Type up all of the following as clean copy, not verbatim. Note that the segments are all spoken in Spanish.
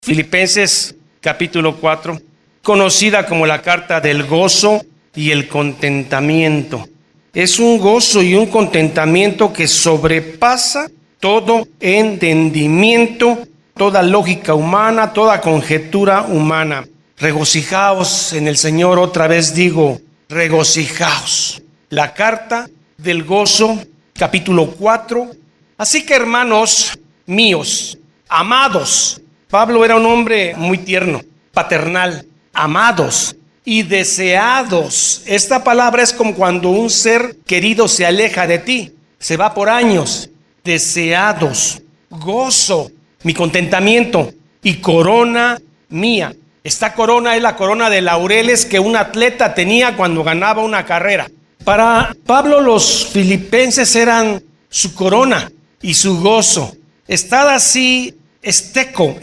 Filipenses capítulo 4, conocida como la carta del gozo y el contentamiento. Es un gozo y un contentamiento que sobrepasa todo entendimiento, toda lógica humana, toda conjetura humana. Regocijaos en el Señor, otra vez digo, regocijaos. La carta del gozo, capítulo 4. Así que, hermanos míos, amados, Pablo era un hombre muy tierno, paternal, amados y deseados. Esta palabra es como cuando un ser querido se aleja de ti, se va por años. Deseados, gozo, mi contentamiento y corona mía. Esta corona es la corona de laureles que un atleta tenía cuando ganaba una carrera. Para Pablo, los filipenses eran su corona y su gozo. Estad así, esteco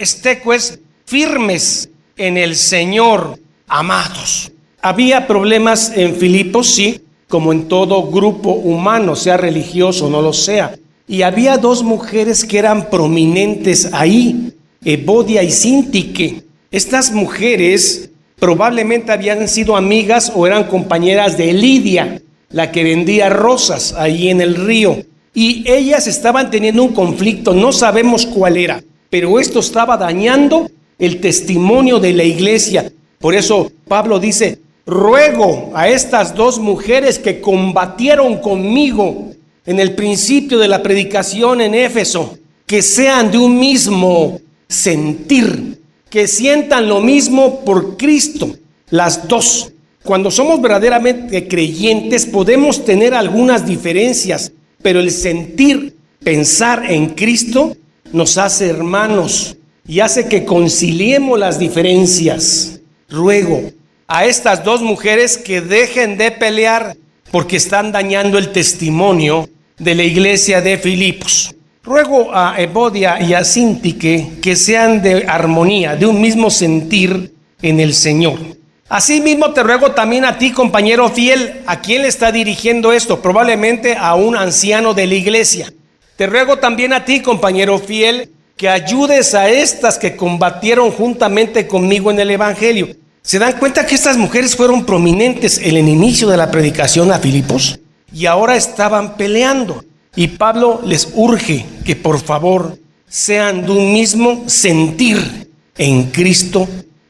es firmes en el Señor, amados. Había problemas en Filipos, sí, como en todo grupo humano, sea religioso o no lo sea. Y había dos mujeres que eran prominentes ahí, Evodia y Síntique. Estas mujeres probablemente habían sido amigas o eran compañeras de Lidia, la que vendía rosas ahí en el río. Y ellas estaban teniendo un conflicto, no sabemos cuál era, pero esto estaba dañando el testimonio de la iglesia. Por eso Pablo dice, ruego a estas dos mujeres que combatieron conmigo en el principio de la predicación en Éfeso, que sean de un mismo sentir, que sientan lo mismo por Cristo, las dos. Cuando somos verdaderamente creyentes podemos tener algunas diferencias, pero el sentir, pensar en Cristo nos hace hermanos y hace que conciliemos las diferencias. Ruego a estas dos mujeres que dejen de pelear porque están dañando el testimonio de la iglesia de Filipos. Ruego a Evodia y a Síntique que sean de armonía, de un mismo sentir en el Señor. Asimismo te ruego también a ti, compañero fiel. ¿A quién le está dirigiendo esto? Probablemente a un anciano de la iglesia. Te ruego también a ti, compañero fiel, que ayudes a estas que combatieron juntamente conmigo en el evangelio. ¿Se dan cuenta que estas mujeres fueron prominentes en el inicio de la predicación a Filipos? Y ahora estaban peleando. Y Pablo les urge que por favor sean de un mismo sentir en Cristo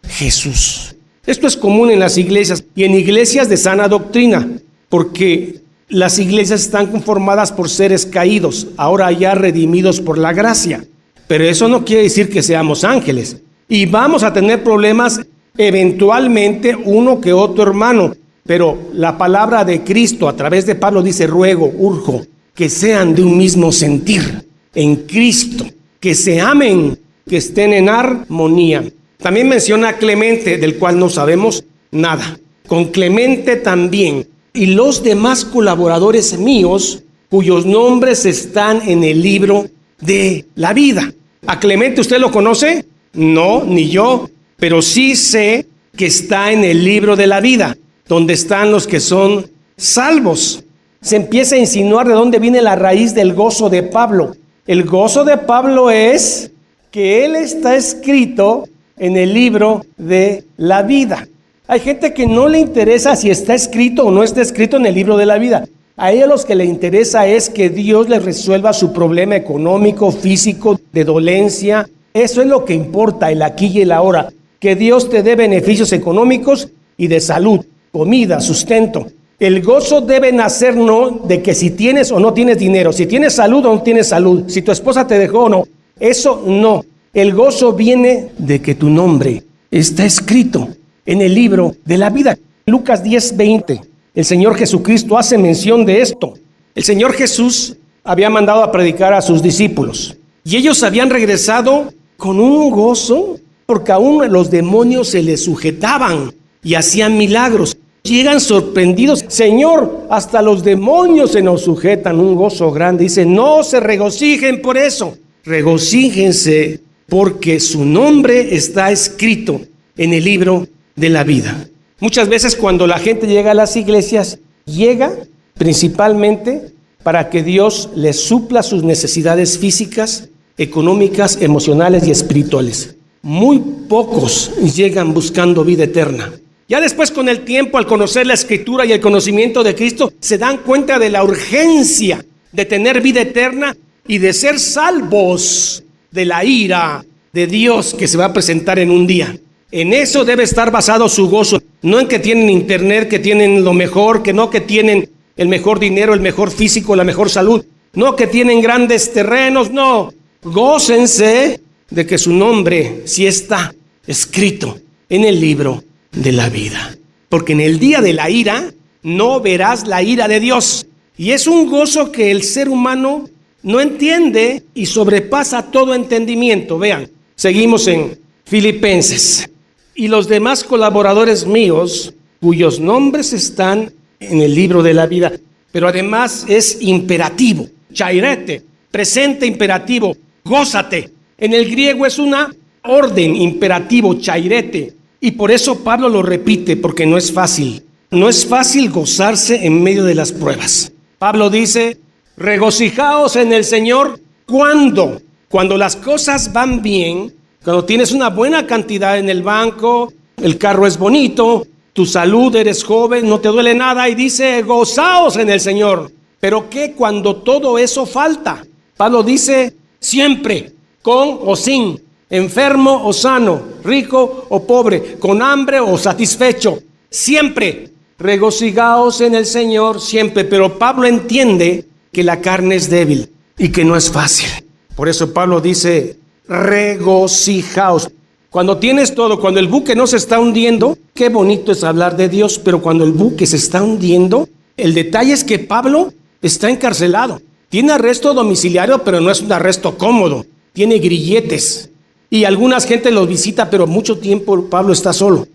Jesús. Esto es común en las iglesias y en iglesias de sana doctrina, porque las iglesias están conformadas por seres caídos, ahora ya redimidos por la gracia. Pero eso no quiere decir que seamos ángeles. Y vamos a tener problemas eventualmente uno que otro hermano. Pero la palabra de Cristo a través de Pablo dice, ruego, urjo, que sean de un mismo sentir en Cristo, que se amen, que estén en armonía. También menciona a Clemente, del cual no sabemos nada. Con Clemente también. Y los demás colaboradores míos, cuyos nombres están en el libro de la vida. ¿A Clemente usted lo conoce? No, ni yo. Pero sí sé que está en el libro de la vida, donde están los que son salvos. Se empieza a insinuar de dónde viene la raíz del gozo de Pablo. El gozo de Pablo es que él está escrito en el libro de la vida. Hay gente que no le interesa si está escrito o no está escrito en el libro de la vida. A ellos lo que le interesa es que Dios les resuelva su problema económico, físico, de dolencia. Eso es lo que importa, el aquí y el ahora. Que Dios te dé beneficios económicos y de salud, comida, sustento. El gozo debe nacer no de que si tienes o no tienes dinero, si tienes salud o no tienes salud, si tu esposa te dejó o no. Eso no. El gozo viene de que tu nombre está escrito en el libro de la vida. Lucas 10:20. El Señor Jesucristo hace mención de esto. El Señor Jesús había mandado a predicar a sus discípulos. Y ellos habían regresado con un gozo, porque aún los demonios se les sujetaban y hacían milagros. Llegan sorprendidos. Señor, hasta los demonios se nos sujetan. Un gozo grande. Dice, no se regocijen por eso. Regocíjense porque su nombre está escrito en el libro de la vida. Muchas veces cuando la gente llega a las iglesias, llega principalmente para que Dios les supla sus necesidades físicas, económicas, emocionales y espirituales. muy pocos llegan buscando vida eterna. Ya después, con el tiempo, al conocer la Escritura y el conocimiento de Cristo, se dan cuenta de la urgencia de tener vida eterna y de ser salvos de la ira de Dios que se va a presentar en un día. En eso debe estar basado su gozo, no en que tienen internet, que tienen lo mejor, que no que tienen el mejor dinero, el mejor físico, la mejor salud, no que tienen grandes terrenos, no. Gócense de que su nombre sí está escrito en el libro de la vida, porque en el día de la ira no verás la ira de Dios. Y es un gozo que el ser humano no entiende y sobrepasa todo entendimiento. Vean, seguimos en Filipenses. Y los demás colaboradores míos, cuyos nombres están en el libro de la vida, pero además es imperativo, chairete, presente imperativo, gózate. En el griego es una orden, imperativo, chairete. Y por eso Pablo lo repite, porque no es fácil. No es fácil gozarse en medio de las pruebas. Pablo dice, regocijaos en el Señor. ¿Cuándo? Cuando las cosas van bien, cuando tienes una buena cantidad en el banco, el carro es bonito, tu salud, eres joven, no te duele nada, y dice, gozaos en el Señor. Pero ¿qué cuando todo eso falta? Pablo dice, siempre, con o sin, enfermo o sano, rico o pobre, con hambre o satisfecho, siempre regocijaos en el Señor, siempre. Pero Pablo entiende que la carne es débil y que no es fácil. Por eso Pablo dice, regocijaos. Cuando tienes todo, cuando el buque no se está hundiendo, qué bonito es hablar de Dios, pero cuando el buque se está hundiendo, el detalle es que Pablo está encarcelado. Tiene arresto domiciliario, pero no es un arresto cómodo. Tiene grilletes. Y alguna gente los visita, pero mucho tiempo Pablo está solo.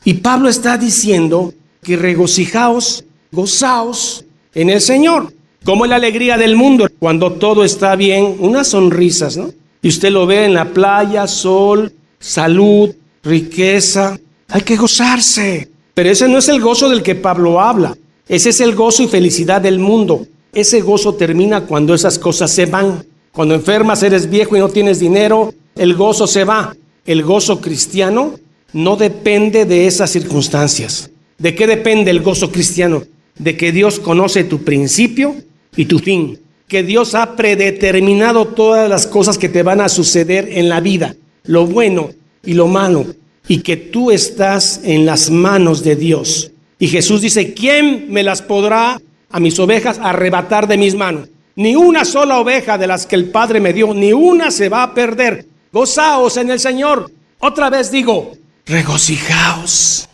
Y Pablo está diciendo que regocijaos, gozaos en el Señor. Como es la alegría del mundo cuando todo está bien, unas sonrisas, ¿no? Y usted lo ve en la playa, sol, salud, riqueza. Hay que gozarse. Pero ese no es el gozo del que Pablo habla. Ese es el gozo y felicidad del mundo. Ese gozo termina cuando esas cosas se van. Cuando enfermas, eres viejo y no tienes dinero, el gozo se va. El gozo cristiano no depende de esas circunstancias. ¿De qué depende el gozo cristiano? De que Dios conoce tu principio y tu fin. Que Dios ha predeterminado todas las cosas que te van a suceder en la vida, lo bueno y lo malo, y que tú estás en las manos de Dios. Y Jesús dice, ¿quién me las podrá a mis ovejas arrebatar de mis manos? Ni una sola oveja de las que el Padre me dio, ni una se va a perder. Gozaos en el Señor. Otra vez digo, regocijaos.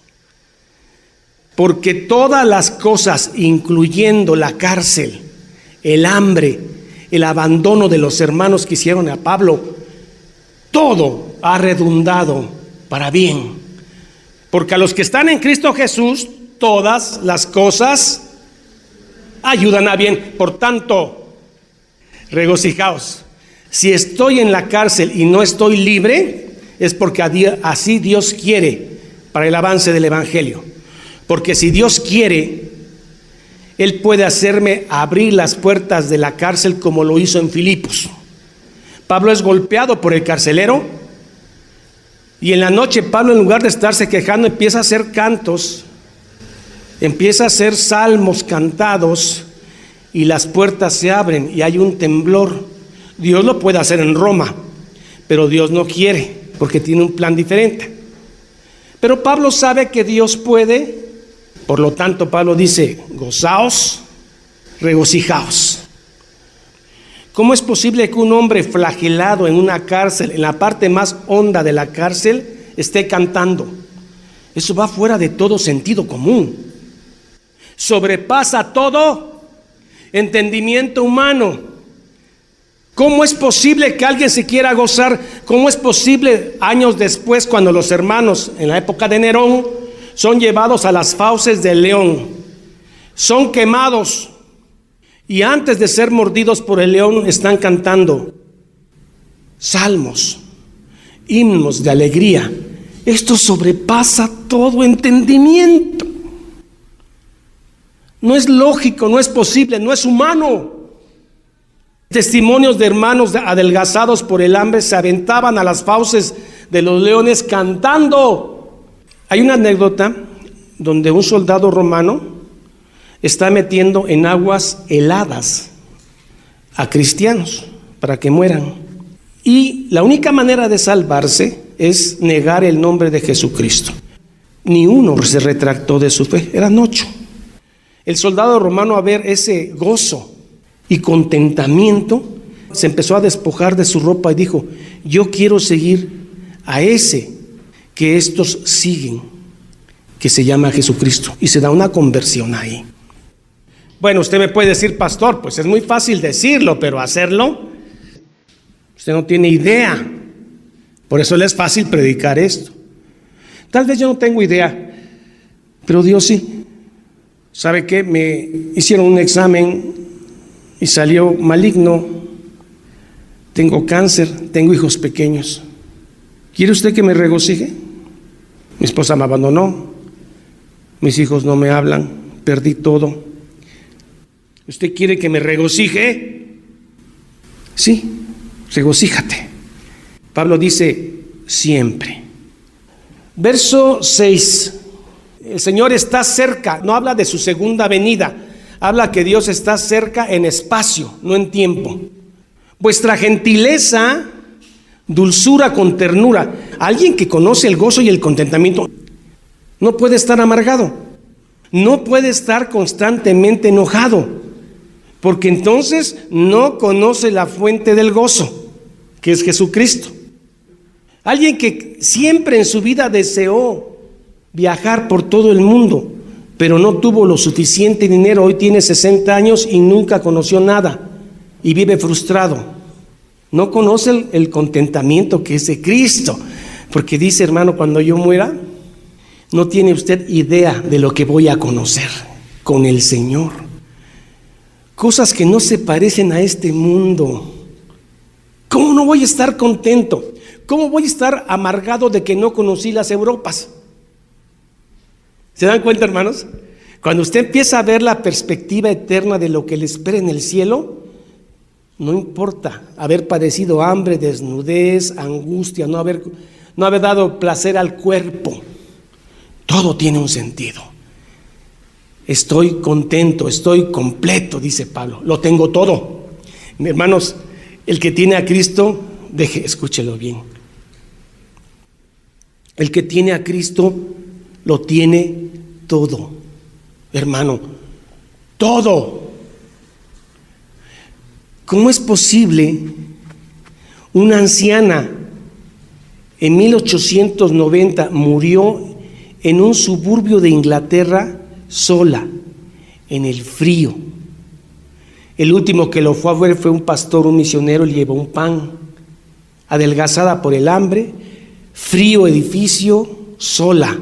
Porque todas las cosas, incluyendo la cárcel, el hambre, el abandono de los hermanos que hicieron a Pablo, todo ha redundado para bien. Porque a los que están en Cristo Jesús, todas las cosas ayudan a bien. Por tanto, regocijaos. Si estoy en la cárcel y no estoy libre, es porque así Dios quiere para el avance del Evangelio. Porque si Dios quiere, Él puede hacerme abrir las puertas de la cárcel como lo hizo en Filipos. Pablo es golpeado por el carcelero y en la noche Pablo, en lugar de estarse quejando, empieza a hacer cantos, empieza a hacer salmos cantados y las puertas se abren y hay un temblor. Dios lo puede hacer en Roma, pero Dios no quiere porque tiene un plan diferente. Pero Pablo sabe que Dios puede. Por lo tanto, Pablo dice, gozaos, regocijaos. ¿Cómo es posible que un hombre flagelado en una cárcel, en la parte más honda de la cárcel, esté cantando? Eso va fuera de todo sentido común. Sobrepasa todo entendimiento humano. ¿Cómo es posible que alguien se quiera gozar? ¿Cómo es posible años después, cuando los hermanos, en la época de Nerón, son llevados a las fauces del león, son quemados y antes de ser mordidos por el león están cantando salmos, himnos de alegría? Esto sobrepasa todo entendimiento. No es lógico, no es posible, no es humano. Testimonios de hermanos adelgazados por el hambre se aventaban a las fauces de los leones cantando. Hay una anécdota donde un soldado romano está metiendo en aguas heladas a cristianos para que mueran. Y la única manera de salvarse es negar el nombre de Jesucristo. Ni uno se retractó de su fe, eran 8. El soldado romano, a ver ese gozo y contentamiento, se empezó a despojar de su ropa y dijo: yo quiero seguir a ese que estos siguen, que se llama Jesucristo. Y se da una conversión ahí. Bueno, usted me puede decir: pastor, pues es muy fácil decirlo, pero hacerlo, usted no tiene idea. Por eso le es fácil predicar esto. Tal vez yo no tengo idea, pero Dios sí. ¿Sabe qué? Me hicieron un examen y salió maligno. Tengo cáncer, tengo hijos pequeños. ¿Quiere usted que me regocije? Mi esposa me abandonó, mis hijos no me hablan, perdí todo. ¿Usted quiere que me regocije? Sí, regocíjate. Pablo dice: siempre. Verso 6. El Señor está cerca. No habla de su segunda venida, habla que Dios está cerca en espacio, no en tiempo. Vuestra gentileza, dulzura con ternura. Alguien que conoce el gozo y el contentamiento no puede estar amargado, no puede estar constantemente enojado, porque entonces no conoce la fuente del gozo, que es Jesucristo. Alguien que siempre en su vida deseó viajar por todo el mundo, pero no tuvo lo suficiente dinero. Hoy tiene 60 años y nunca conoció nada y vive frustrado. No conoce el contentamiento que es de Cristo, porque dice: hermano, cuando yo muera, no tiene usted idea de lo que voy a conocer con el Señor. Cosas que no se parecen a este mundo. ¿Cómo no voy a estar contento? ¿Cómo voy a estar amargado de que no conocí las Europas? ¿Se dan cuenta, hermanos? Cuando usted empieza a ver la perspectiva eterna de lo que le espera en el cielo, no importa haber padecido hambre, desnudez, angustia, no haber dado placer al cuerpo. Todo tiene un sentido. Estoy contento, estoy completo, dice Pablo. Lo tengo todo. Hermanos, el que tiene a Cristo, escúchelo bien. El que tiene a Cristo lo tiene todo, hermano, todo. ¿Cómo es posible una anciana en 1890 murió en un suburbio de Inglaterra sola, en el frío? El último que lo fue a ver fue un pastor, un misionero, le llevó un pan. Adelgazada por el hambre, frío edificio, sola,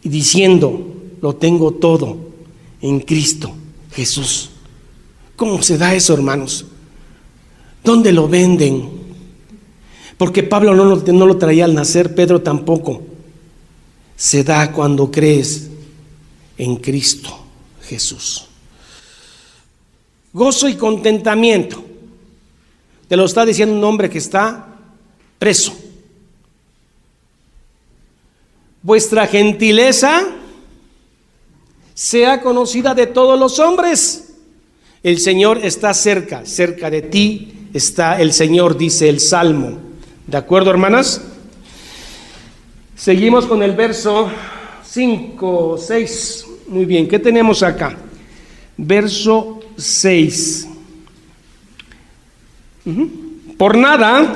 y diciendo: lo tengo todo en Cristo Jesús. ¿Cómo se da eso, hermanos? ¿Dónde lo venden? Porque Pablo no lo traía al nacer, Pedro tampoco. Se da cuando crees en Cristo Jesús. Gozo y contentamiento. Te lo está diciendo un hombre que está preso. Vuestra gentileza sea conocida de todos los hombres. El Señor está cerca, cerca de ti está el Señor, dice el Salmo. ¿De acuerdo, hermanas? Seguimos con el verso 5, 6. Muy bien, ¿qué tenemos acá? Verso 6. Por nada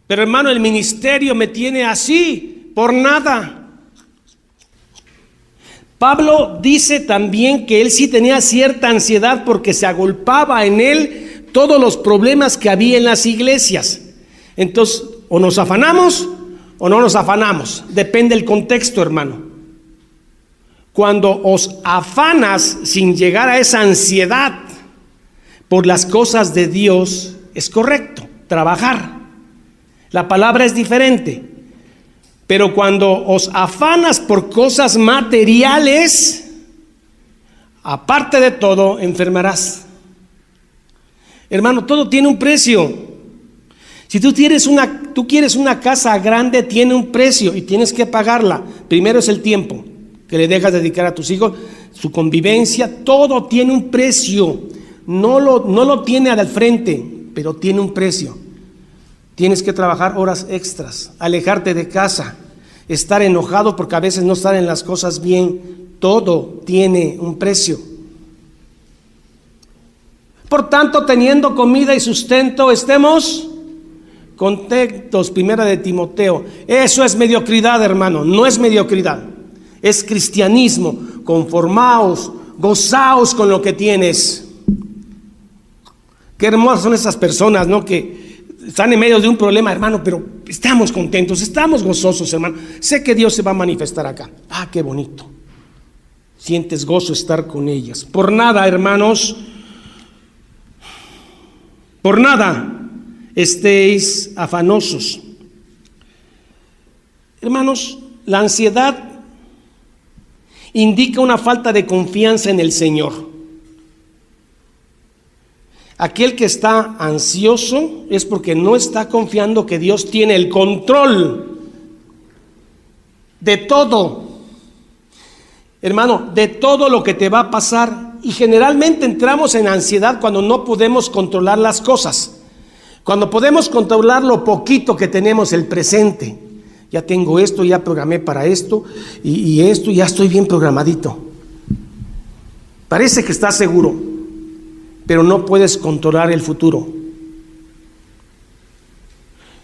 pero hermano, el ministerio me tiene así, por nada. Pablo dice también que él sí tenía cierta ansiedad porque se agolpaba en él todos los problemas que había en las iglesias. Entonces, o nos afanamos o no nos afanamos, depende del contexto, hermano. Cuando os afanas sin llegar a esa ansiedad por las cosas de Dios, es correcto, trabajar. La palabra es diferente. Pero cuando os afanas por cosas materiales, aparte de todo, enfermarás. Hermano, todo tiene un precio. Si tú quieres una casa grande, tiene un precio y tienes que pagarla. Primero es el tiempo que le dejas dedicar a tus hijos, su convivencia, todo tiene un precio. No lo tiene al frente, pero tiene un precio. Tienes que trabajar horas extras, alejarte de casa, estar enojado porque a veces no salen las cosas bien. Todo tiene un precio. Por tanto, teniendo comida y sustento, estemos contentos. Primera de Timoteo. Eso es mediocridad, hermano, no es mediocridad, es cristianismo. Conformaos, gozaos con lo que tienes. Qué hermosas son esas personas, ¿no?, que están en medio de un problema, hermano, pero estamos contentos, estamos gozosos, hermano. Sé que Dios se va a manifestar acá. Ah, qué bonito. Sientes gozo estar con ellas. Por nada, hermanos, por nada estéis afanosos. Hermanos, la ansiedad indica una falta de confianza en el Señor. Aquel que está ansioso es porque no está confiando que Dios tiene el control de todo. Hermano, de todo lo que te va a pasar. Y generalmente entramos en ansiedad cuando no podemos controlar las cosas. Cuando podemos controlar lo poquito que tenemos, el presente. Ya tengo esto, ya programé para esto y esto, ya estoy bien programadito. Parece que estás seguro, pero no puedes controlar el futuro.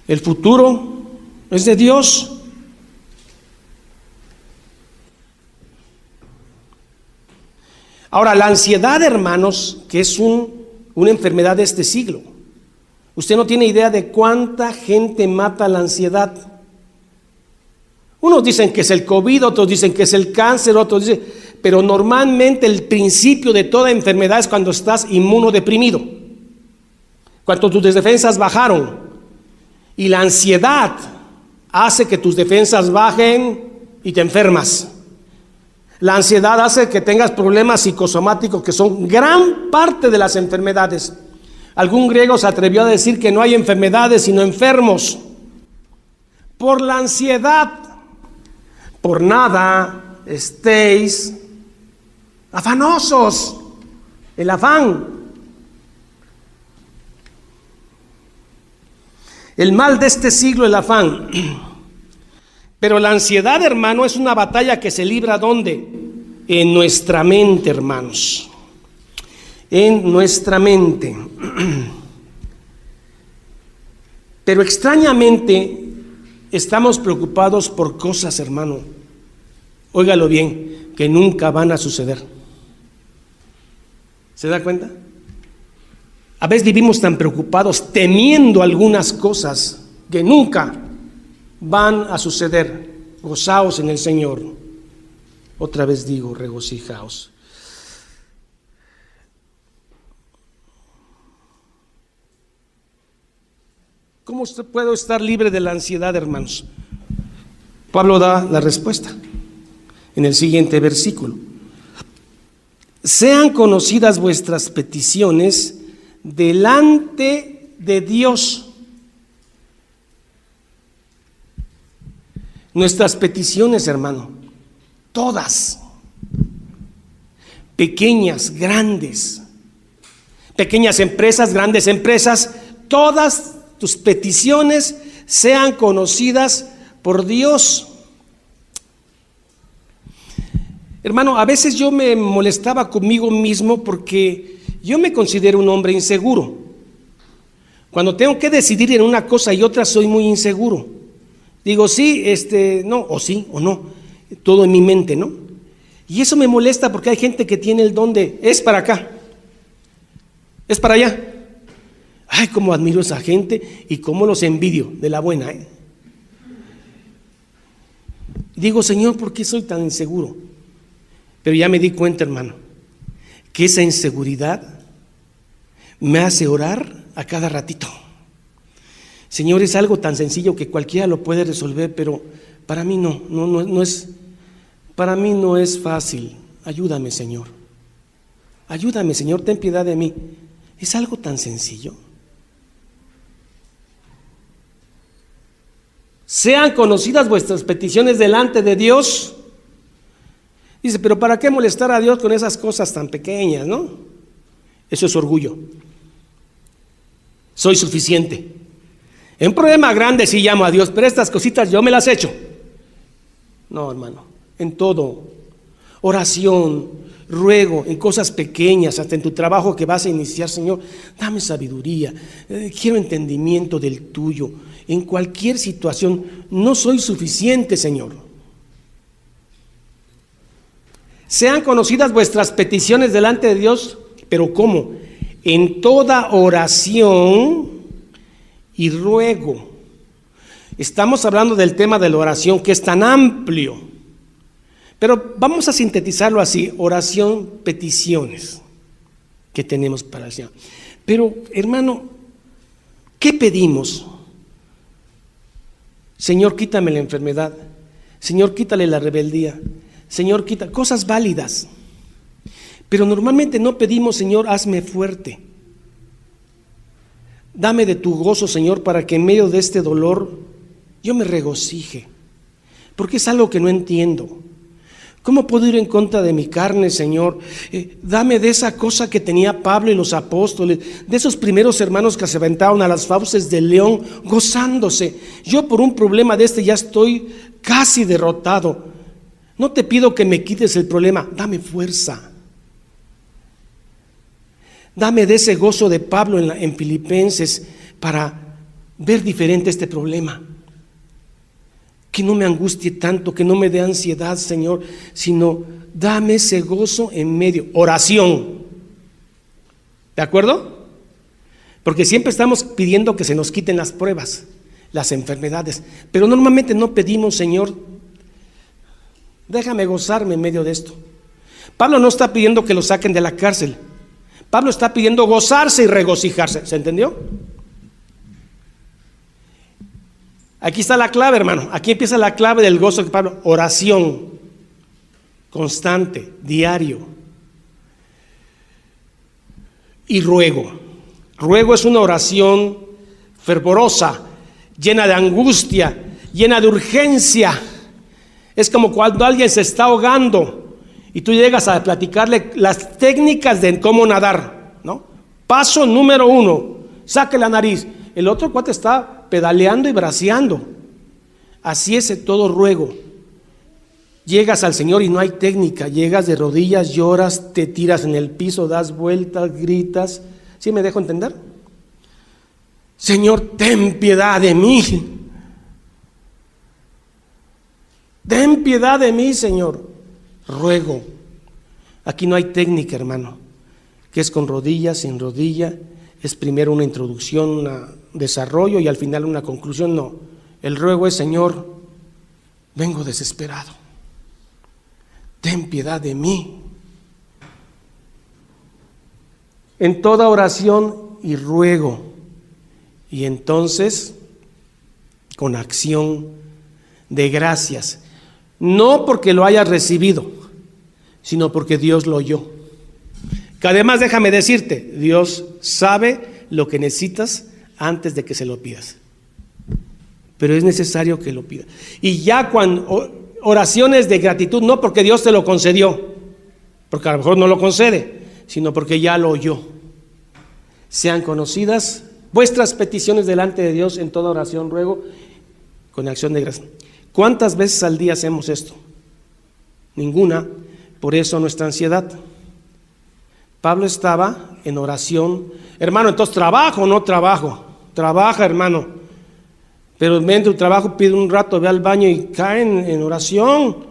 El futuro es de Dios. Ahora, la ansiedad, hermanos, que es una enfermedad de este siglo. Usted no tiene idea de cuánta gente mata la ansiedad. Unos dicen que es el COVID, otros dicen que es el cáncer, otros dicen... Pero normalmente el principio de toda enfermedad es cuando estás inmunodeprimido, cuando tus defensas bajaron. Y la ansiedad hace que tus defensas bajen y te enfermas. La ansiedad hace que tengas problemas psicosomáticos que son gran parte de las enfermedades. Algún griego se atrevió a decir que no hay enfermedades sino enfermos. Por la ansiedad, por nada estéis afanosos. El afán. El mal de este siglo, el afán. Pero la ansiedad, hermano, es una batalla que se libra ¿dónde? En nuestra mente, hermanos. En nuestra mente. Pero extrañamente estamos preocupados por cosas, hermano. Óigalo bien, que nunca van a suceder. ¿Se da cuenta? A veces vivimos tan preocupados, temiendo algunas cosas que nunca van a suceder. Gozaos en el Señor. Otra vez digo, regocijaos. ¿Cómo puedo estar libre de la ansiedad, hermanos? Pablo da la respuesta en el siguiente versículo. Sean conocidas vuestras peticiones delante de Dios. Nuestras peticiones, hermano, todas, pequeñas, grandes, pequeñas empresas, grandes empresas, todas tus peticiones sean conocidas por Dios. Hermano, a veces yo me molestaba conmigo mismo porque yo me considero un hombre inseguro. Cuando tengo que decidir en una cosa y otra, soy muy inseguro. Digo sí, no, o sí, o no, todo en mi mente, ¿no? Y eso me molesta porque hay gente que tiene el don de, es para acá, es para allá. Ay, cómo admiro a esa gente y cómo los envidio de la buena, ¿eh? Digo, Señor, ¿por qué soy tan inseguro? Pero ya me di cuenta, hermano, que esa inseguridad me hace orar a cada ratito. Señor, es algo tan sencillo que cualquiera lo puede resolver, pero para mí no es, para mí no es fácil. Ayúdame, Señor. Ayúdame, Señor, ten piedad de mí. Es algo tan sencillo. Sean conocidas vuestras peticiones delante de Dios. Dice, pero ¿para qué molestar a Dios con esas cosas tan pequeñas, no? Eso es orgullo. Soy suficiente. En un problema grande sí llamo a Dios, pero estas cositas yo me las echo. No, hermano, en todo. Oración, ruego, en cosas pequeñas, hasta en tu trabajo que vas a iniciar, Señor, dame sabiduría, quiero entendimiento del tuyo. En cualquier situación, no soy suficiente, Señor. Sean conocidas vuestras peticiones delante de Dios, pero ¿cómo? En toda oración y ruego. Estamos hablando del tema de la oración que es tan amplio, pero vamos a sintetizarlo así: oración, peticiones que tenemos para el Señor. Pero, hermano, ¿qué pedimos? Señor, quítame la enfermedad. Señor, quítale la rebeldía. Señor, quita cosas válidas. Pero normalmente no pedimos, Señor, hazme fuerte. Dame de tu gozo, Señor, para que en medio de este dolor yo me regocije. Porque es algo que no entiendo. ¿Cómo puedo ir en contra de mi carne, Señor? Dame de esa cosa que tenía Pablo y los apóstoles, de esos primeros hermanos que se aventaron a las fauces del león gozándose. Yo por un problema de este ya estoy casi derrotado. No te pido que me quites el problema, dame fuerza. Dame de ese gozo de Pablo en Filipenses para ver diferente este problema. Que no me angustie tanto, que no me dé ansiedad, Señor, sino dame ese gozo en medio. Oración. ¿De acuerdo? Porque siempre estamos pidiendo que se nos quiten las pruebas, las enfermedades, pero normalmente no pedimos, Señor, déjame gozarme en medio de esto. Pablo no está pidiendo que lo saquen de la cárcel. Pablo está pidiendo gozarse y regocijarse. ¿Se entendió? Aquí está la clave, hermano. Aquí empieza la clave del gozo de Pablo. Oración constante, diario. Y ruego. Ruego es una oración fervorosa, llena de angustia, llena de urgencia. Es como cuando alguien se está ahogando y tú llegas a platicarle las técnicas de cómo nadar, ¿no? Paso número 1, saque la nariz. El otro cuate está pedaleando y braceando. Así es en todo ruego. Llegas al Señor y no hay técnica. Llegas de rodillas, lloras, te tiras en el piso, das vueltas, gritas. ¿Sí me dejo entender? Señor, ten piedad de mí. Ten piedad de mí, Señor. Ruego. Aquí no hay técnica, hermano. Que es con rodilla, sin rodilla. Es primero una introducción, un desarrollo y al final una conclusión. No, el ruego es: Señor, vengo desesperado, ten piedad de mí. En toda oración y ruego, y entonces con acción de gracias, no porque lo hayas recibido, sino porque Dios lo oyó. Que además, déjame decirte, Dios sabe lo que necesitas antes de que se lo pidas. Pero es necesario que lo pidas. Y ya cuando oraciones de gratitud, no porque Dios te lo concedió, porque a lo mejor no lo concede, sino porque ya lo oyó. Sean conocidas vuestras peticiones delante de Dios en toda oración, ruego, con acción de gracias. ¿Cuántas veces al día hacemos esto? Ninguna. Por eso nuestra ansiedad. Pablo estaba en oración. Hermano, entonces ¿trabajo o no trabajo? Trabaja, hermano. Pero en medio del trabajo pide un rato, ve al baño y cae en oración.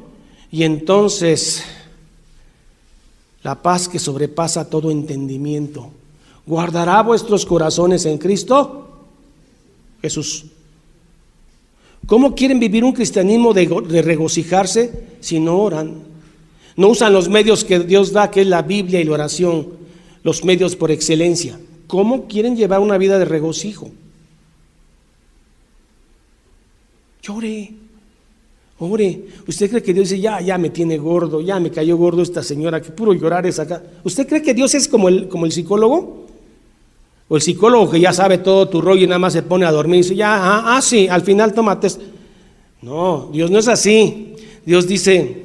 Y entonces la paz que sobrepasa todo entendimiento guardará vuestros corazones en Cristo Jesús. ¿Cómo quieren vivir un cristianismo de regocijarse si no oran? No usan los medios que Dios da, que es la Biblia y la oración, los medios por excelencia. ¿Cómo quieren llevar una vida de regocijo? Llore, Ore. ¿Usted cree que Dios dice, ya me tiene gordo, ya me cayó gordo esta señora, que puro llorar es acá? ¿Usted cree que Dios es como el psicólogo? O el psicólogo que ya sabe todo tu rollo y nada más se pone a dormir y dice, sí, al final tómate. No, Dios no es así. Dios dice,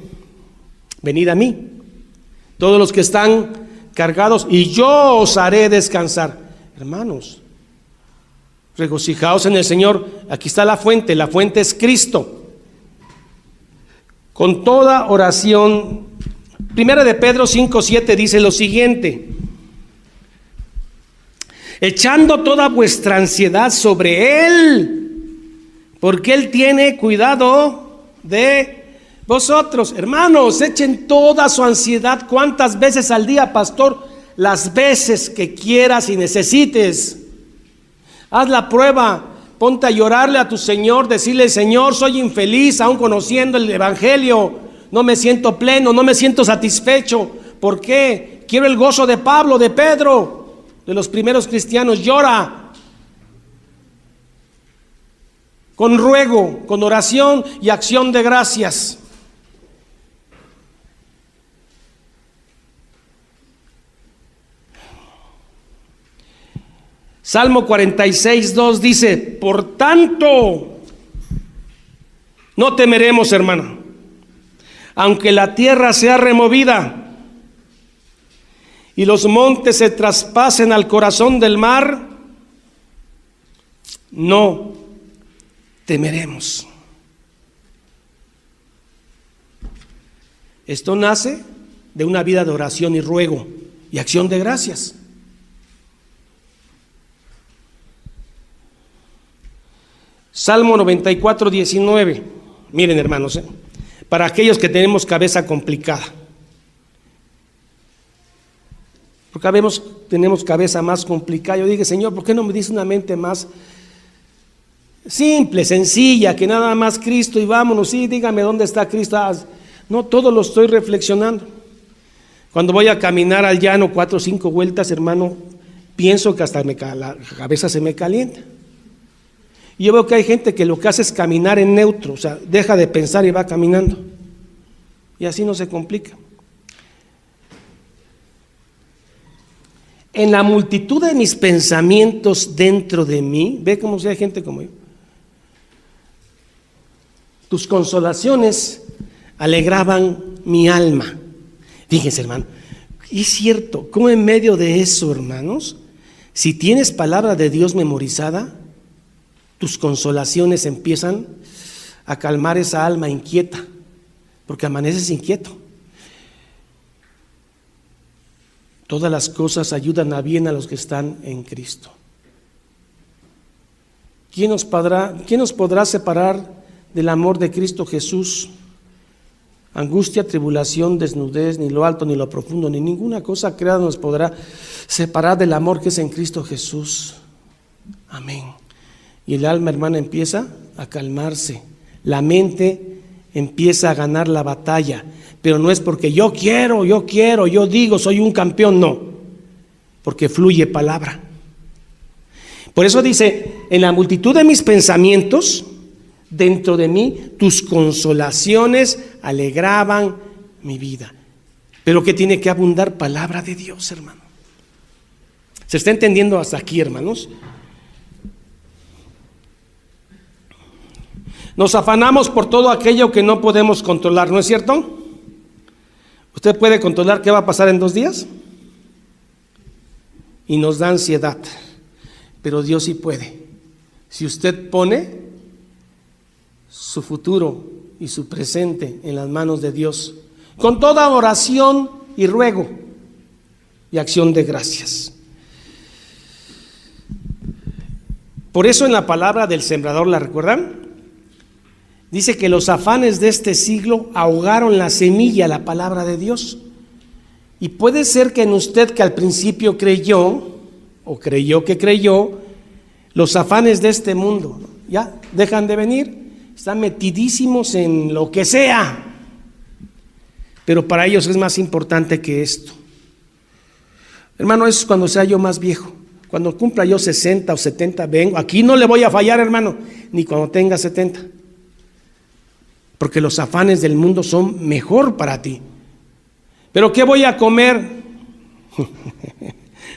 venid a mí, todos los que están cargados, y yo os haré descansar. Hermanos, regocijaos en el Señor. Aquí está la fuente es Cristo. Con toda oración. Primera de Pedro 5:7 dice lo siguiente: echando toda vuestra ansiedad sobre Él, porque Él tiene cuidado de vosotros. Hermanos, echen toda su ansiedad. ¿Cuántas veces al día, pastor? Las veces que quieras y necesites. Haz la prueba. Ponte a llorarle a tu Señor, decirle: Señor, soy infeliz, aún conociendo el Evangelio, no me siento pleno, no me siento satisfecho. ¿Por qué? Quiero el gozo de Pablo, de Pedro, de los primeros cristianos. Llora con ruego, con oración y acción de gracias. Salmo 46:2 dice: por tanto, no temeremos, hermano, aunque la tierra sea removida y los montes se traspasen al corazón del mar, no temeremos. Esto nace de una vida de oración y ruego y acción de gracias. Salmo 94:19. Miren, hermanos, para aquellos que tenemos cabeza complicada, porque tenemos cabeza más complicada. Yo dije: Señor, ¿por qué no me dice una mente más simple, sencilla, que nada más Cristo y vámonos? Sí, dígame dónde está Cristo. No, todo lo estoy reflexionando. Cuando voy a caminar al llano 4 o 5 vueltas, hermano, pienso que hasta la cabeza se me calienta. Y yo veo que hay gente que lo que hace es caminar en neutro, o sea, deja de pensar y va caminando. Y así no se complica. En la multitud de mis pensamientos dentro de mí, ve como si hay gente como yo. Tus consolaciones alegraban mi alma. Fíjense, hermano, y es cierto, como en medio de eso, hermanos, si tienes palabra de Dios memorizada, tus consolaciones empiezan a calmar esa alma inquieta, porque amaneces inquieto. Todas las cosas ayudan a bien a los que están en Cristo. ¿Quién nos podrá separar del amor de Cristo Jesús? Angustia, tribulación, desnudez, ni lo alto, ni lo profundo, ni ninguna cosa creada nos podrá separar del amor que es en Cristo Jesús. Amén. Y el alma, hermana, empieza a calmarse. La mente empieza a ganar la batalla. Pero no es porque yo quiero, yo digo, soy un campeón, no. Porque fluye palabra. Por eso dice: en la multitud de mis pensamientos, dentro de mí, tus consolaciones alegraban mi vida. Pero que tiene que abundar palabra de Dios, hermano. ¿Se está entendiendo hasta aquí, hermanos? Nos afanamos por todo aquello que no podemos controlar, ¿no es cierto? ¿Usted puede controlar qué va a pasar en 2 días? Y nos da ansiedad, pero Dios sí puede. Si usted pone su futuro y su presente en las manos de Dios, con toda oración y ruego y acción de gracias. Por eso en la palabra del sembrador, ¿la recuerdan? Dice que los afanes de este siglo ahogaron la semilla, la palabra de Dios. Y puede ser que en usted, que al principio creyó que creyó, los afanes de este mundo ya dejan de venir, están metidísimos en lo que sea. Pero para ellos es más importante que esto. Hermano, eso es cuando sea yo más viejo. Cuando cumpla yo 60 o 70, vengo. Aquí no le voy a fallar, hermano, ni cuando tenga 70. porque los afanes del mundo son mejor para ti. ¿Pero qué voy a comer?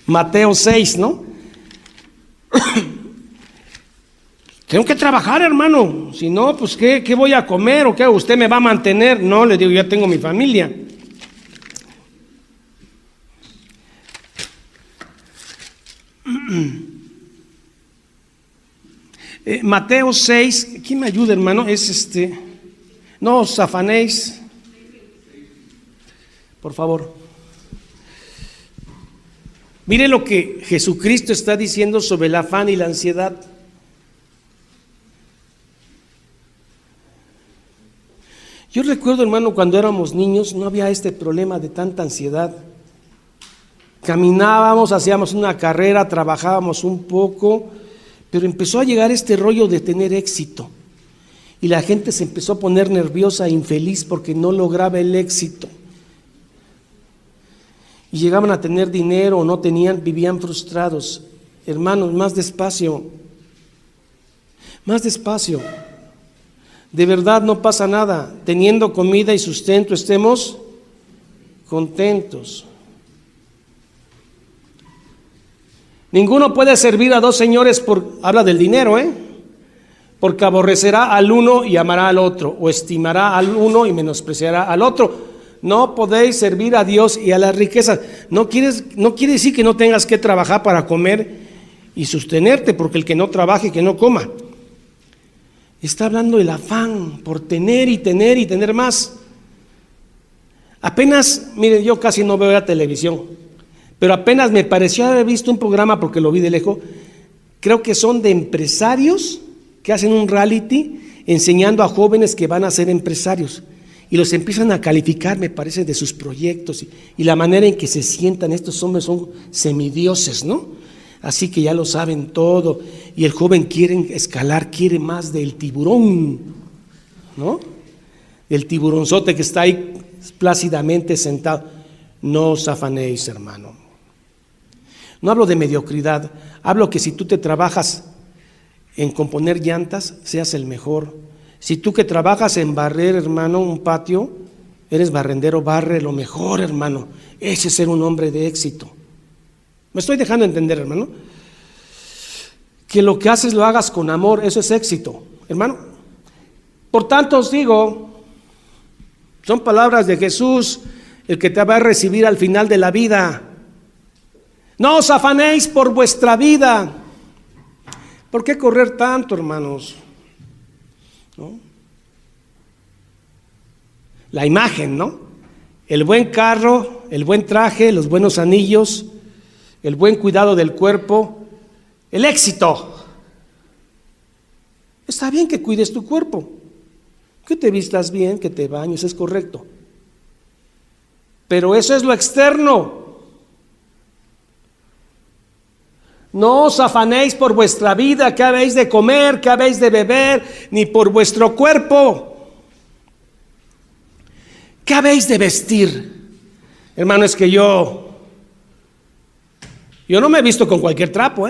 Mateo 6, ¿no? Tengo que trabajar, hermano. Si no, pues ¿qué voy a comer o qué? ¿Usted me va a mantener? No, le digo, ya tengo mi familia. Mateo 6, ¿quién me ayuda, hermano? Es no os afanéis, por favor. Mire lo que Jesucristo está diciendo sobre el afán y la ansiedad. Yo recuerdo, hermano, cuando éramos niños no había este problema de tanta ansiedad. Caminábamos, hacíamos una carrera, trabajábamos un poco, pero empezó a llegar este rollo de tener éxito. Y la gente se empezó a poner nerviosa e infeliz porque no lograba el éxito. Y llegaban a tener dinero o no tenían, vivían frustrados. Hermanos, más despacio. Más despacio. De verdad no pasa nada. Teniendo comida y sustento, estemos contentos. Ninguno puede servir a dos señores habla del dinero, porque aborrecerá al uno y amará al otro, o estimará al uno y menospreciará al otro. No podéis servir a Dios y a las riquezas. No quiere decir que no tengas que trabajar para comer y sostenerte, porque el que no trabaje, que no coma. Está hablando del afán por tener y tener y tener más. Apenas, mire, yo casi no veo la televisión, pero apenas me pareció haber visto un programa, porque lo vi de lejos, creo que son de empresarios que hacen un reality enseñando a jóvenes que van a ser empresarios y los empiezan a calificar, me parece, de sus proyectos y la manera en que se sientan. Estos hombres son semidioses, ¿no? Así que ya lo saben todo y el joven quiere escalar, quiere más del tiburón, ¿no? El tiburonzote que está ahí plácidamente sentado. No os afanéis, hermano. No hablo de mediocridad, hablo que si tú te trabajas en componer llantas, seas el mejor. Si tú que trabajas en barrer, hermano, un patio, eres barrendero, barre lo mejor, hermano. Ese es ser un hombre de éxito. ¿Me estoy dejando entender, hermano? Que lo que haces lo hagas con amor, eso es éxito, hermano. Por tanto os digo, son palabras de Jesús, el que te va a recibir al final de la vida. No os afanéis por vuestra vida. ¿Por qué correr tanto, hermanos? ¿No? La imagen, ¿no? El buen carro, el buen traje, los buenos anillos, el buen cuidado del cuerpo, el éxito. Está bien que cuides tu cuerpo, que te vistas bien, que te bañes, es correcto. Pero eso es lo externo. No os afanéis por vuestra vida, qué habéis de comer, qué habéis de beber, ni por vuestro cuerpo. ¿Qué habéis de vestir? Hermano, es que yo no me he visto con cualquier trapo,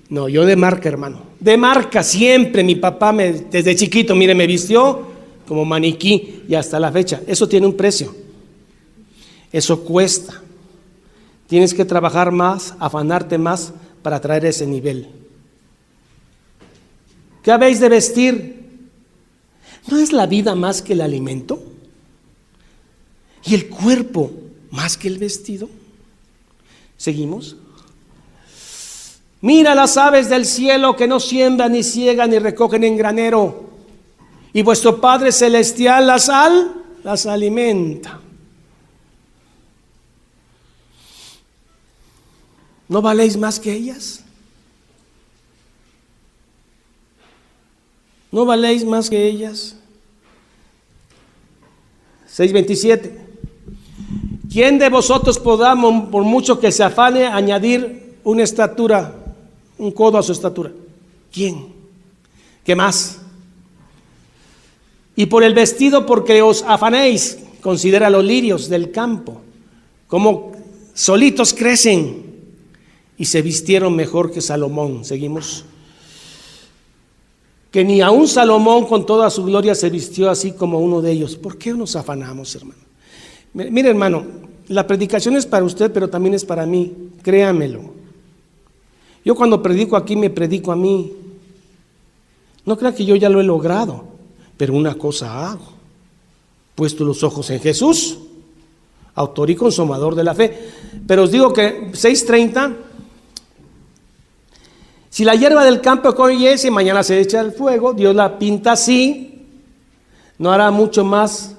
No, yo de marca, hermano. De marca siempre. Mi papá desde chiquito, mire, me vistió como maniquí y hasta la fecha. Eso tiene un precio. Eso cuesta. Tienes que trabajar más, afanarte más para traer ese nivel. ¿Qué habéis de vestir? ¿No es la vida más que el alimento? ¿Y el cuerpo más que el vestido? ¿Seguimos? Mira las aves del cielo que no siembran, ni ciegan, ni recogen en granero, y vuestro Padre Celestial las alimenta. ¿No valéis más que ellas? ¿No valéis más que ellas? 6:27. ¿Quién de vosotros podrá, por mucho que se afane, añadir una estatura, un codo a su estatura? ¿Quién? ¿Qué más? Y por el vestido, porque os afanéis, considera los lirios del campo, como solitos crecen, y se vistieron mejor que Salomón. Seguimos. que ni aun Salomón con toda su gloria se vistió así como uno de ellos. ¿Por qué nos afanamos, hermano? Mire, hermano, la predicación es para usted, pero también es para mí, créamelo. Yo cuando predico aquí me predico a mí. No crea que yo ya lo he logrado, pero una cosa hago: puesto los ojos en Jesús, autor y consumador de la fe. Pero os digo que 6:30, si la hierba del campo hoy es y mañana se echa al fuego, Dios la pinta así, no hará mucho más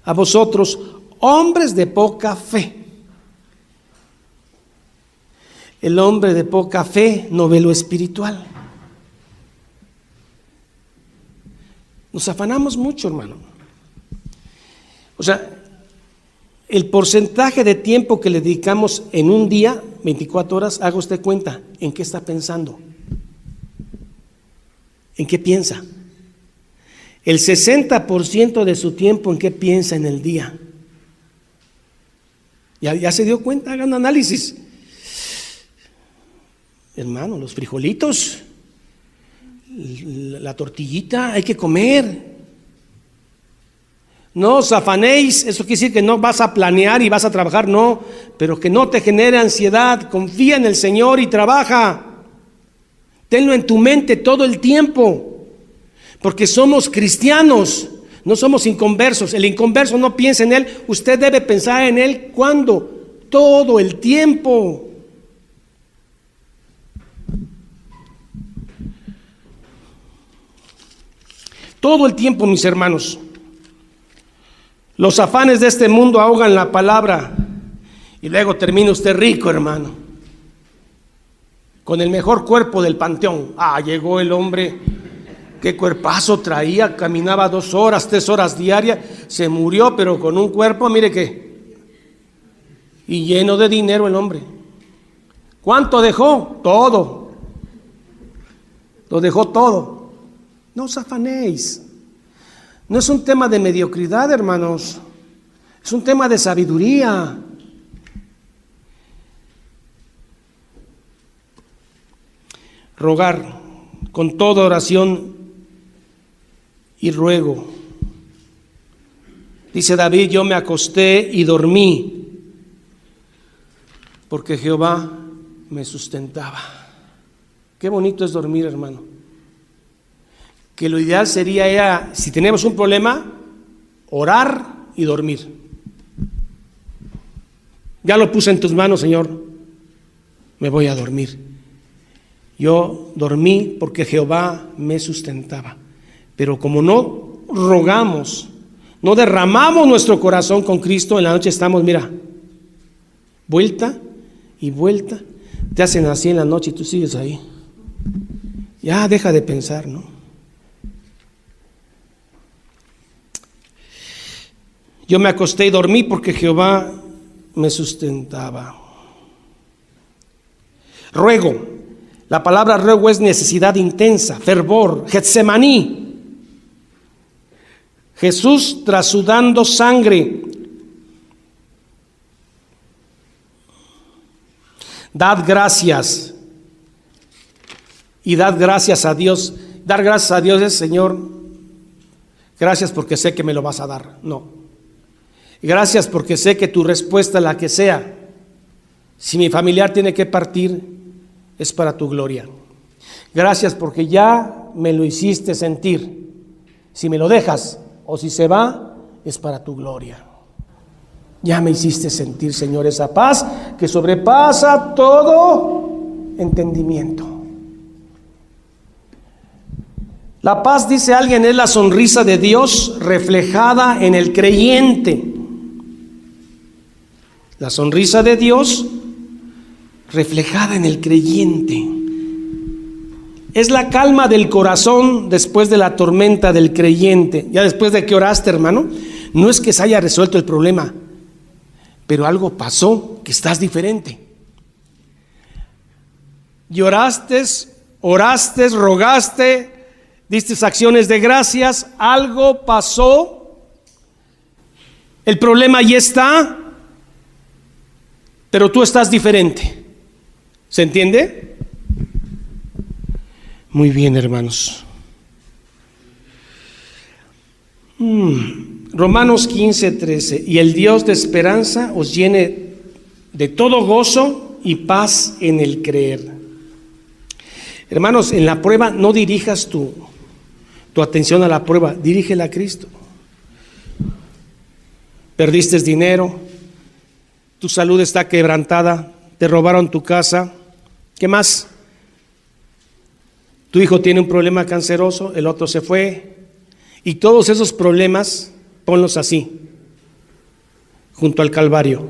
a vosotros, hombres de poca fe. El hombre de poca fe no ve lo espiritual. Nos afanamos mucho, hermano. O sea, el porcentaje de tiempo que le dedicamos en un día, 24 horas, haga usted cuenta, ¿en qué está pensando? ¿En qué piensa? El 60% de su tiempo, ¿en qué piensa en el día? ¿Ya se dio cuenta? Hagan un análisis. Hermano, los frijolitos, la tortillita, hay que comer. No os afanéis, eso quiere decir que no vas a planear y vas a trabajar, no, pero que no te genere ansiedad. Confía en el Señor y trabaja. Tenlo en tu mente todo el tiempo, porque somos cristianos, no somos inconversos. El inconverso no piensa en Él, usted debe pensar en Él. ¿Cuándo? Todo el tiempo. Todo el tiempo, mis hermanos. Los afanes de este mundo ahogan la palabra y luego termina usted rico, hermano, con el mejor cuerpo del panteón. Llegó el hombre, qué cuerpazo traía, caminaba 2 horas, 3 horas diarias, se murió, pero con un cuerpo, mire qué, y lleno de dinero el hombre. ¿Cuánto dejó? Todo. Lo dejó todo. No os afanéis. No es un tema de mediocridad, hermanos. Es un tema de sabiduría. Rogar con toda oración y ruego. Dice David: yo me acosté y dormí, porque Jehová me sustentaba. Qué bonito es dormir, hermano. Que lo ideal sería, si tenemos un problema, orar y dormir. Ya lo puse en tus manos, Señor, me voy a dormir. Yo dormí porque Jehová me sustentaba. Pero como no rogamos, no derramamos nuestro corazón con Cristo, en la noche estamos, mira, vuelta y vuelta. Te hacen así en la noche y tú sigues ahí. Ya deja de pensar, ¿no? Yo me acosté y dormí porque Jehová me sustentaba. Ruego. La palabra ruego es necesidad intensa, fervor, Getsemaní. Jesús trasudando sangre. Dad gracias. Y dad gracias a Dios. Dar gracias a Dios es: Señor, gracias porque sé que me lo vas a dar. No. Gracias porque sé que tu respuesta, la que sea, si mi familiar tiene que partir, es para tu gloria. Gracias porque ya me lo hiciste sentir. Si me lo dejas o si se va, es para tu gloria. Ya me hiciste sentir, Señor, esa paz que sobrepasa todo entendimiento. La paz, dice alguien, es la sonrisa de Dios reflejada en el creyente. La sonrisa de Dios reflejada en el creyente. Es la calma del corazón después de la tormenta del creyente. Ya después de que oraste, hermano, no es que se haya resuelto el problema, pero algo pasó que estás diferente. Lloraste, oraste, rogaste, diste acciones de gracias, algo pasó, el problema ya está, pero tú estás diferente. ¿Se entiende? Muy bien, hermanos. Romanos 15:13. Y el Dios de esperanza os llene de todo gozo y paz en el creer. Hermanos, en la prueba no dirijas tu atención a la prueba, dirígela a Cristo. Perdiste dinero, tu salud está quebrantada, te robaron tu casa, ¿qué más? Tu hijo tiene un problema canceroso, el otro se fue, y todos esos problemas ponlos así, junto al Calvario.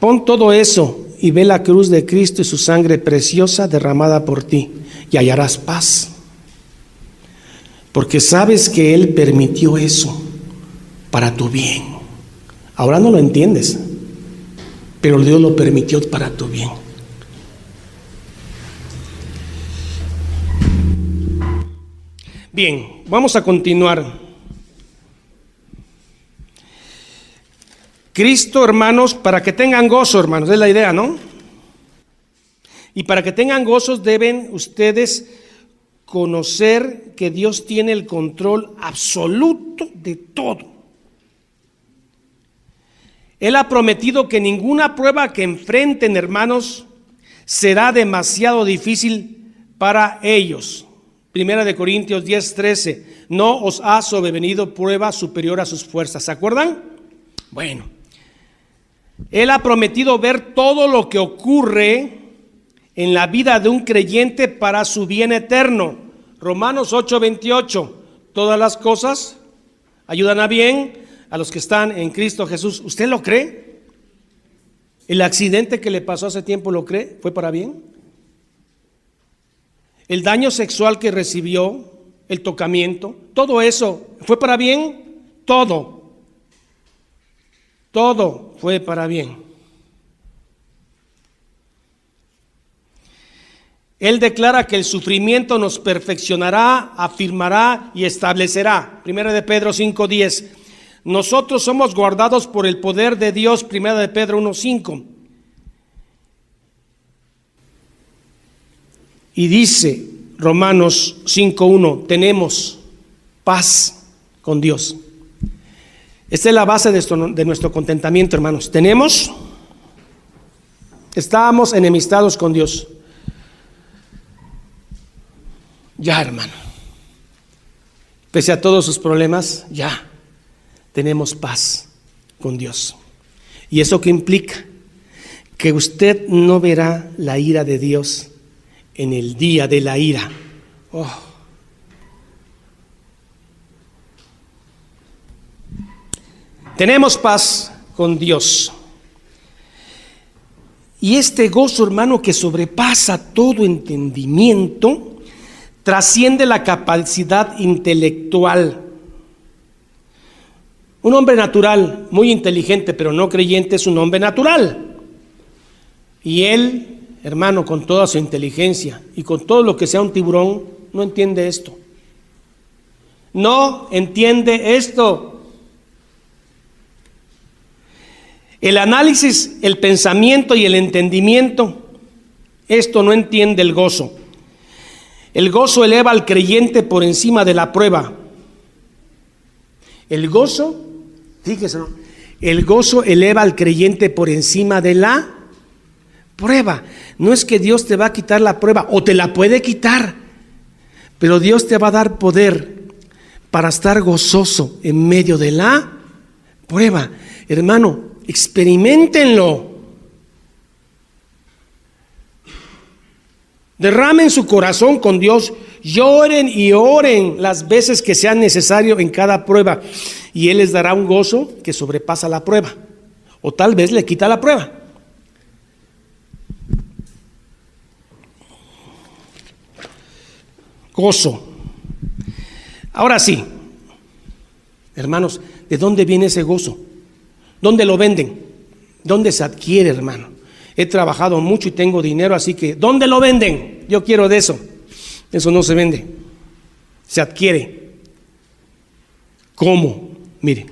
Pon todo eso y ve la cruz de Cristo y su sangre preciosa derramada por ti, y hallarás paz. Porque sabes que Él permitió eso para tu bien. Ahora no lo entiendes, pero Dios lo permitió para tu bien. Bien, vamos a continuar. Cristo, hermanos, para que tengan gozo, hermanos, es la idea, ¿no? Y para que tengan gozos deben ustedes conocer que Dios tiene el control absoluto de todo. Él ha prometido que ninguna prueba que enfrenten, hermanos, será demasiado difícil para ellos. Primera de Corintios 10:13, no os ha sobrevenido prueba superior a sus fuerzas. ¿Se acuerdan? Bueno, Él ha prometido ver todo lo que ocurre en la vida de un creyente para su bien eterno. Romanos 8:28, todas las cosas ayudan a bien a los que están en Cristo Jesús. ¿Usted lo cree? ¿El accidente que le pasó hace tiempo lo cree? ¿Fue para bien? ¿El daño sexual que recibió, el tocamiento, todo eso fue para bien? Todo fue para bien. Él declara que el sufrimiento nos perfeccionará, afirmará y establecerá. Primera de Pedro 5:10. Nosotros somos guardados por el poder de Dios. Primera de Pedro 1:5. Y dice Romanos 5:1, tenemos paz con Dios. Esta es la base de nuestro contentamiento, hermanos. Estábamos enemistados con Dios. Ya, hermano, pese a todos sus problemas, ya tenemos paz con Dios. ¿Y eso qué implica? Que usted no verá la ira de Dios en el día de la ira. Tenemos paz con Dios. Y este gozo, hermano, que sobrepasa todo entendimiento, trasciende la capacidad intelectual. Un hombre natural, muy inteligente, pero no creyente, es un hombre natural. Y él, hermano, con toda su inteligencia y con todo lo que sea un tiburón, no entiende esto. No entiende esto. El análisis, el pensamiento y el entendimiento, esto no entiende el gozo. El gozo eleva al creyente por encima de la prueba. El gozo, fíjese, el gozo eleva al creyente por encima de la prueba. No es que Dios te va a quitar la prueba, o te la puede quitar, pero Dios te va a dar poder para estar gozoso en medio de la prueba. Hermano, experiméntenlo. Derramen su corazón con Dios, lloren y oren las veces que sean necesario en cada prueba, y Él les dará un gozo que sobrepasa la prueba, o tal vez le quita la prueba. Gozo. Ahora sí, hermanos, ¿de dónde viene ese gozo? ¿Dónde lo venden? ¿Dónde se adquiere, hermano? He trabajado mucho y tengo dinero, así que ¿dónde lo venden? Yo quiero de eso. Eso no se vende, se adquiere. ¿Cómo? Mire,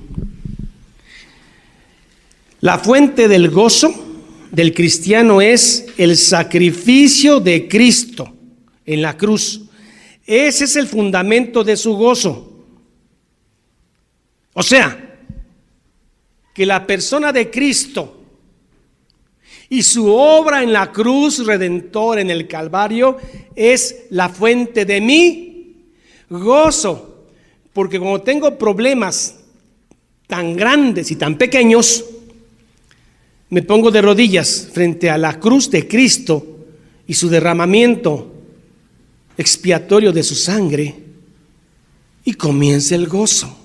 la fuente del gozo del cristiano es el sacrificio de Cristo en la cruz. Ese es el fundamento de su gozo. O sea, que la persona de Cristo y su obra en la cruz redentora en el Calvario es la fuente de mi gozo. Porque cuando tengo problemas tan grandes y tan pequeños, me pongo de rodillas frente a la cruz de Cristo y su derramamiento expiatorio de su sangre y comienza el gozo.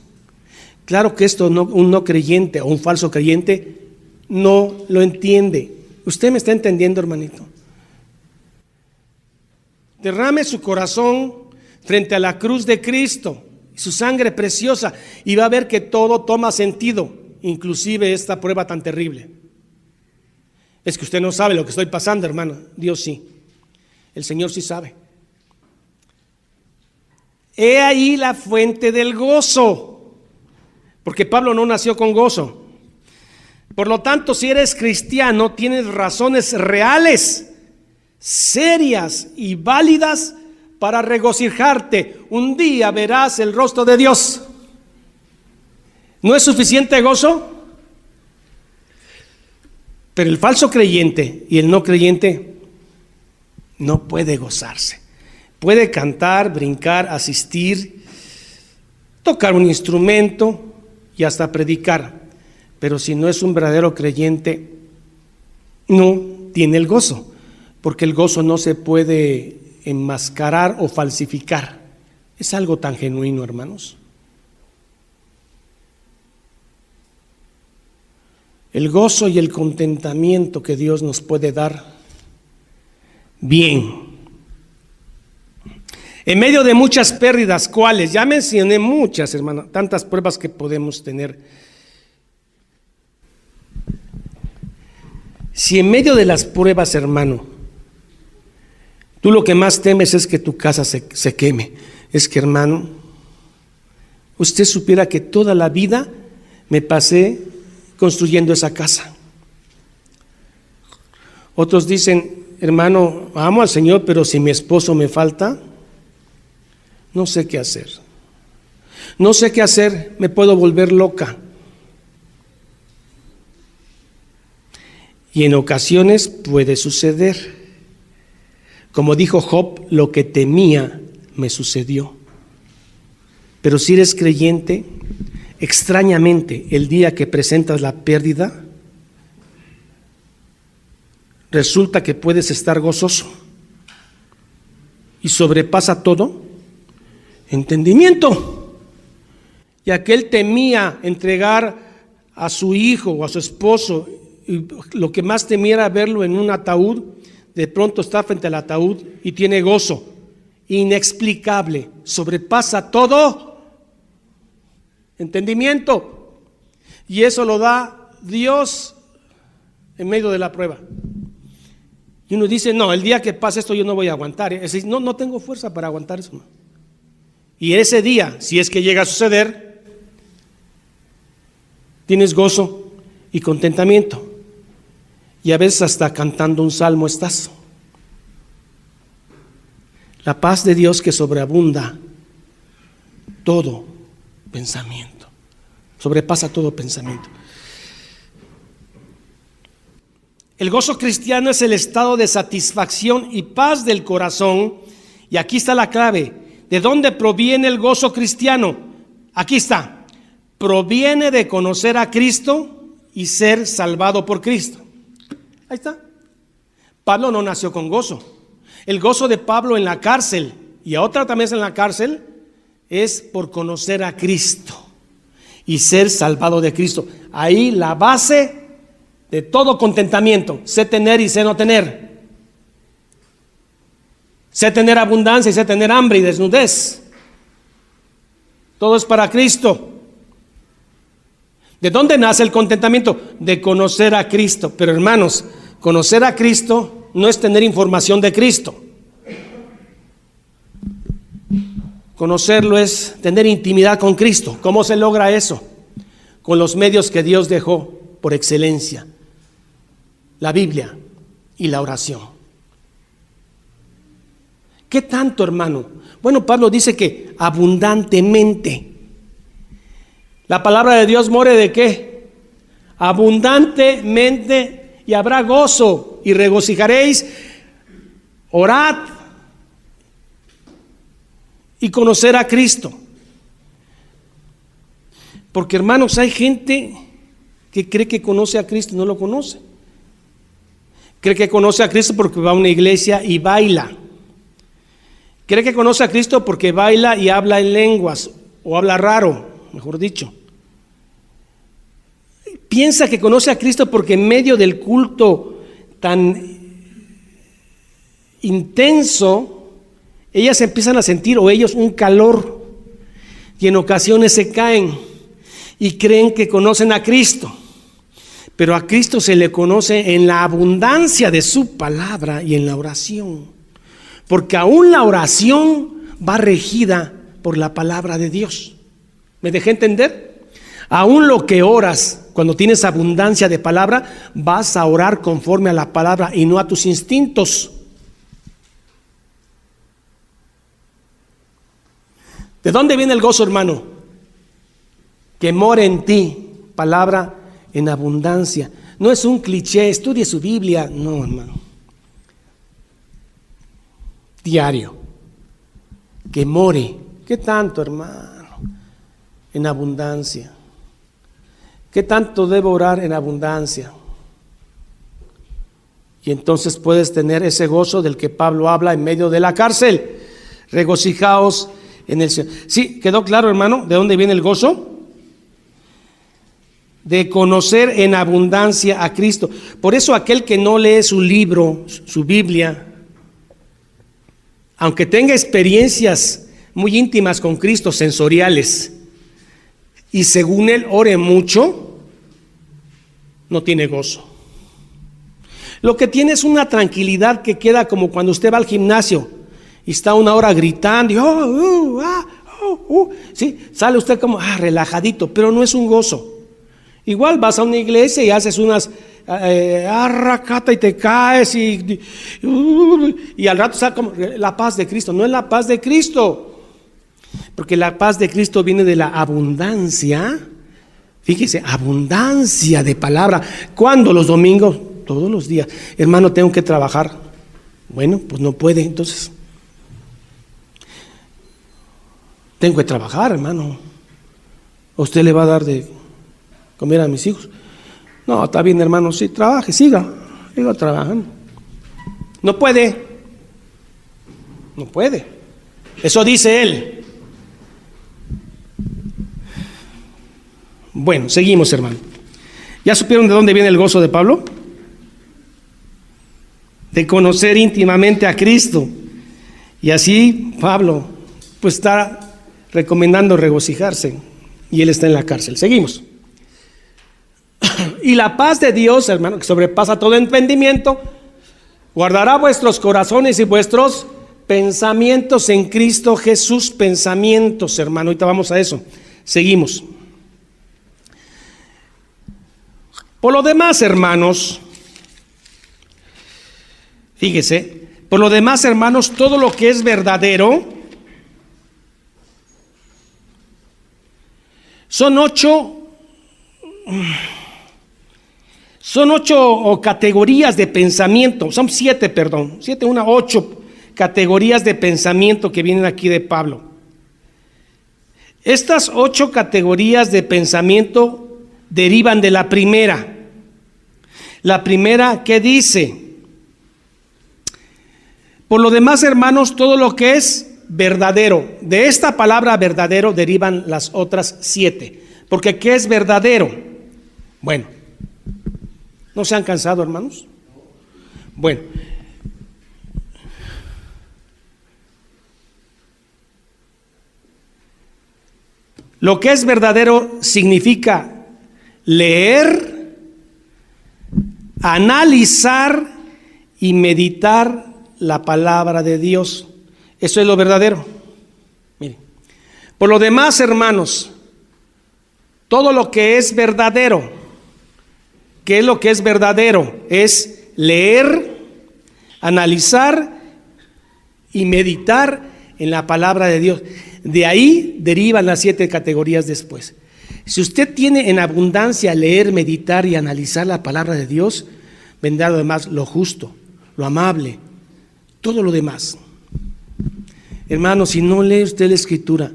Claro que esto un no creyente o un falso creyente no lo entiende. ¿Usted me está entendiendo, hermanito? Derrame su corazón frente a la cruz de Cristo, su sangre preciosa, y va a ver que todo toma sentido, inclusive esta prueba tan terrible. Es que usted no sabe lo que estoy pasando, hermano. Dios sí. El Señor sí sabe. He ahí la fuente del gozo. Porque Pablo no nació con gozo. Por lo tanto, si eres cristiano, tienes razones reales, serias y válidas para regocijarte. Un día verás el rostro de Dios. ¿No es suficiente gozo? Pero el falso creyente y el no creyente no puede gozarse. Puede cantar, brincar, asistir, tocar un instrumento y hasta predicar. Pero si no es un verdadero creyente, no tiene el gozo. Porque el gozo no se puede enmascarar o falsificar. Es algo tan genuino, hermanos. El gozo y el contentamiento que Dios nos puede dar, bien. En medio de muchas pérdidas, ¿cuáles? Ya mencioné muchas, hermano, tantas pruebas que podemos tener. Si en medio de las pruebas, hermano, tú lo que más temes es que tu casa se queme, es que, hermano, usted supiera que toda la vida me pasé construyendo esa casa. Otros dicen, hermano, amo al Señor, pero si mi esposo me falta, no sé qué hacer. No sé qué hacer, me puedo volver loca. Y en ocasiones puede suceder. Como dijo Job, lo que temía me sucedió. Pero si eres creyente, extrañamente, el día que presentas la pérdida, resulta que puedes estar gozoso y sobrepasa todo entendimiento. Y aquel temía entregar a su hijo o a su esposo, y lo que más temía era verlo en un ataúd, de pronto está frente al ataúd y tiene gozo inexplicable, sobrepasa todo entendimiento, y eso lo da Dios en medio de la prueba. Y uno dice, no, el día que pase esto yo no voy a aguantar. Es decir, no tengo fuerza para aguantar eso. Y ese día, si es que llega a suceder, tienes gozo y contentamiento. Y a veces hasta cantando un salmo estás. La paz de Dios que sobreabunda todo pensamiento, sobrepasa todo pensamiento. El gozo cristiano es el estado de satisfacción y paz del corazón. Y aquí está la clave. ¿De dónde proviene el gozo cristiano? Aquí está. Proviene de conocer a Cristo y ser salvado por Cristo. Ahí está. Pablo no nació con gozo. El gozo de Pablo en la cárcel y a otra también en la cárcel es por conocer a Cristo y ser salvado de Cristo. Ahí la base de todo contentamiento. Sé tener y sé no tener. Sé tener abundancia y sé tener hambre y desnudez. Todo es para Cristo. ¿De dónde nace el contentamiento? De conocer a Cristo. Pero hermanos, conocer a Cristo no es tener información de Cristo. Conocerlo es tener intimidad con Cristo. ¿Cómo se logra eso? Con los medios que Dios dejó por excelencia: la Biblia y la oración. ¿Qué tanto, hermano? Bueno, Pablo dice que abundantemente. La palabra de Dios more ¿de qué? Abundantemente, y habrá gozo y regocijaréis. Orad y conocer a Cristo. Porque, hermanos, hay gente que cree que conoce a Cristo y no lo conoce. Cree que conoce a Cristo porque va a una iglesia y baila. Cree que conoce a Cristo porque baila y habla en lenguas, o habla raro, mejor dicho. Piensa que conoce a Cristo porque en medio del culto tan intenso, ellas empiezan a sentir, o ellos, un calor, y en ocasiones se caen y creen que conocen a Cristo. Pero a Cristo se le conoce en la abundancia de su palabra y en la oración. Porque aún la oración va regida por la palabra de Dios. ¿Me dejé entender? Aún lo que oras, cuando tienes abundancia de palabra, vas a orar conforme a la palabra y no a tus instintos. ¿De dónde viene el gozo, hermano? Que more en ti, palabra en abundancia. No es un cliché, estudie su Biblia. No, hermano. Diario. Que more. ¿Qué tanto, hermano? En abundancia. ¿Qué tanto debo orar en abundancia? Y entonces puedes tener ese gozo del que Pablo habla en medio de la cárcel. Regocijaos en el Señor. ¿Sí? ¿Quedó claro, hermano, de dónde viene el gozo? De conocer en abundancia a Cristo. Por eso aquel que no lee su libro, su Biblia, aunque tenga experiencias muy íntimas con Cristo, sensoriales, y según él ore mucho, no tiene gozo. Lo que tiene es una tranquilidad que queda como cuando usted va al gimnasio y está una hora gritando y sí, sale usted como relajadito, pero no es un gozo. Igual vas a una iglesia y haces unas arracata y te caes y al rato sale como la paz de Cristo. No es la paz de Cristo, porque la paz de Cristo viene de la abundancia. Fíjese, abundancia de palabra. ¿Cuándo? Los domingos, todos los días. Hermano, tengo que trabajar. Bueno, pues no puede, entonces. Tengo que trabajar, hermano. ¿A usted le va a dar de comer a mis hijos? No, está bien, hermano, sí, trabaje, siga trabajando. No puede. No puede. Eso dice él. Bueno, seguimos, hermano. ¿Ya supieron de dónde viene el gozo de Pablo? De conocer íntimamente a Cristo. Y así Pablo pues está recomendando regocijarse, y él está en la cárcel. Seguimos. Y la paz de Dios, hermano, que sobrepasa todo entendimiento, guardará vuestros corazones y vuestros pensamientos en Cristo Jesús. Pensamientos, hermano, ahorita vamos a eso. Seguimos. Por lo demás, hermanos, fíjese, por lo demás, hermanos, todo lo que es verdadero, son ocho categorías de pensamiento, son ocho categorías de pensamiento que vienen aquí de Pablo. Estas 8 categorías de pensamiento derivan de la primera. La primera, ¿qué dice? Por lo demás, hermanos, todo lo que es verdadero. De esta palabra verdadero derivan las otras 7. Porque ¿qué es verdadero? Bueno, ¿no se han cansado, hermanos? Bueno, lo que es verdadero significa leer, analizar y meditar la palabra de Dios. Eso es lo verdadero. Miren, por lo demás, hermanos, todo lo que es verdadero, ¿qué es lo que es verdadero? Es leer, analizar y meditar en la palabra de Dios. De ahí derivan las 7 categorías después. Si usted tiene en abundancia leer, meditar y analizar la palabra de Dios, vendrá lo demás, lo justo, lo amable, todo lo demás. Hermano, si no lee usted la Escritura,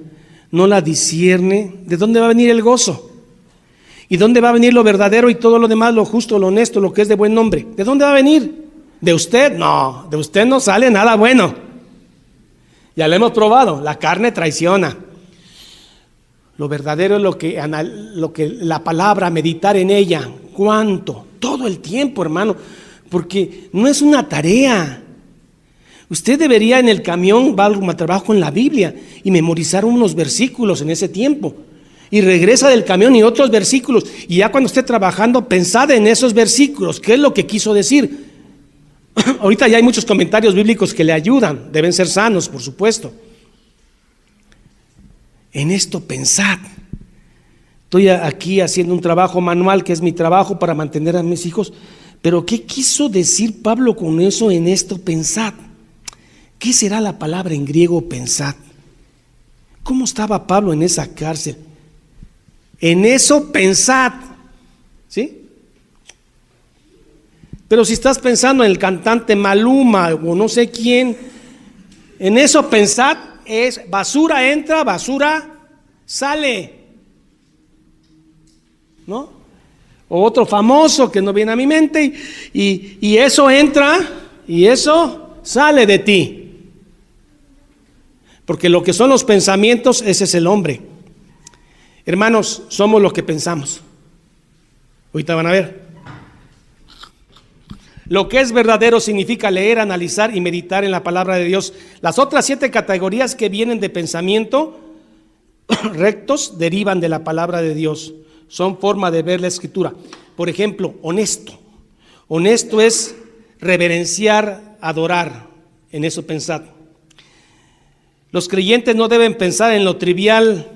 no la discierne, ¿de dónde va a venir el gozo? ¿Y dónde va a venir lo verdadero y todo lo demás, lo justo, lo honesto, lo que es de buen nombre? ¿De dónde va a venir? ¿De usted? No, de usted no sale nada bueno. Ya lo hemos probado, la carne traiciona. Lo verdadero es lo que la palabra, meditar en ella. ¿Cuánto? Todo el tiempo, hermano, porque no es una tarea. Usted debería en el camión, va a trabajo en la Biblia y memorizar unos versículos en ese tiempo. Y regresa del camión y otros versículos. Y ya cuando esté trabajando, pensad en esos versículos. ¿Qué es lo que quiso decir? Ahorita ya hay muchos comentarios bíblicos que le ayudan. Deben ser sanos, por supuesto. En esto pensad. Estoy aquí haciendo un trabajo manual, que es mi trabajo para mantener a mis hijos. Pero ¿qué quiso decir Pablo con eso? En esto pensad. ¿Qué será la palabra en griego pensad? ¿Cómo estaba Pablo en esa cárcel? En eso pensad, ¿sí? Pero si estás pensando en el cantante Maluma o no sé quién, en eso pensad es basura entra, basura sale, ¿no? O otro famoso que no viene a mi mente y eso entra y eso sale de ti. Porque lo que son los pensamientos, ese es el hombre. Hermanos, somos lo que pensamos. Ahorita van a ver. Lo que es verdadero significa leer, analizar y meditar en la palabra de Dios. Las otras 7 categorías que vienen de pensamiento rectos derivan de la palabra de Dios. Son forma de ver la Escritura. Por ejemplo, honesto. Honesto es reverenciar, adorar. En eso pensad. Los creyentes no deben pensar en lo trivial,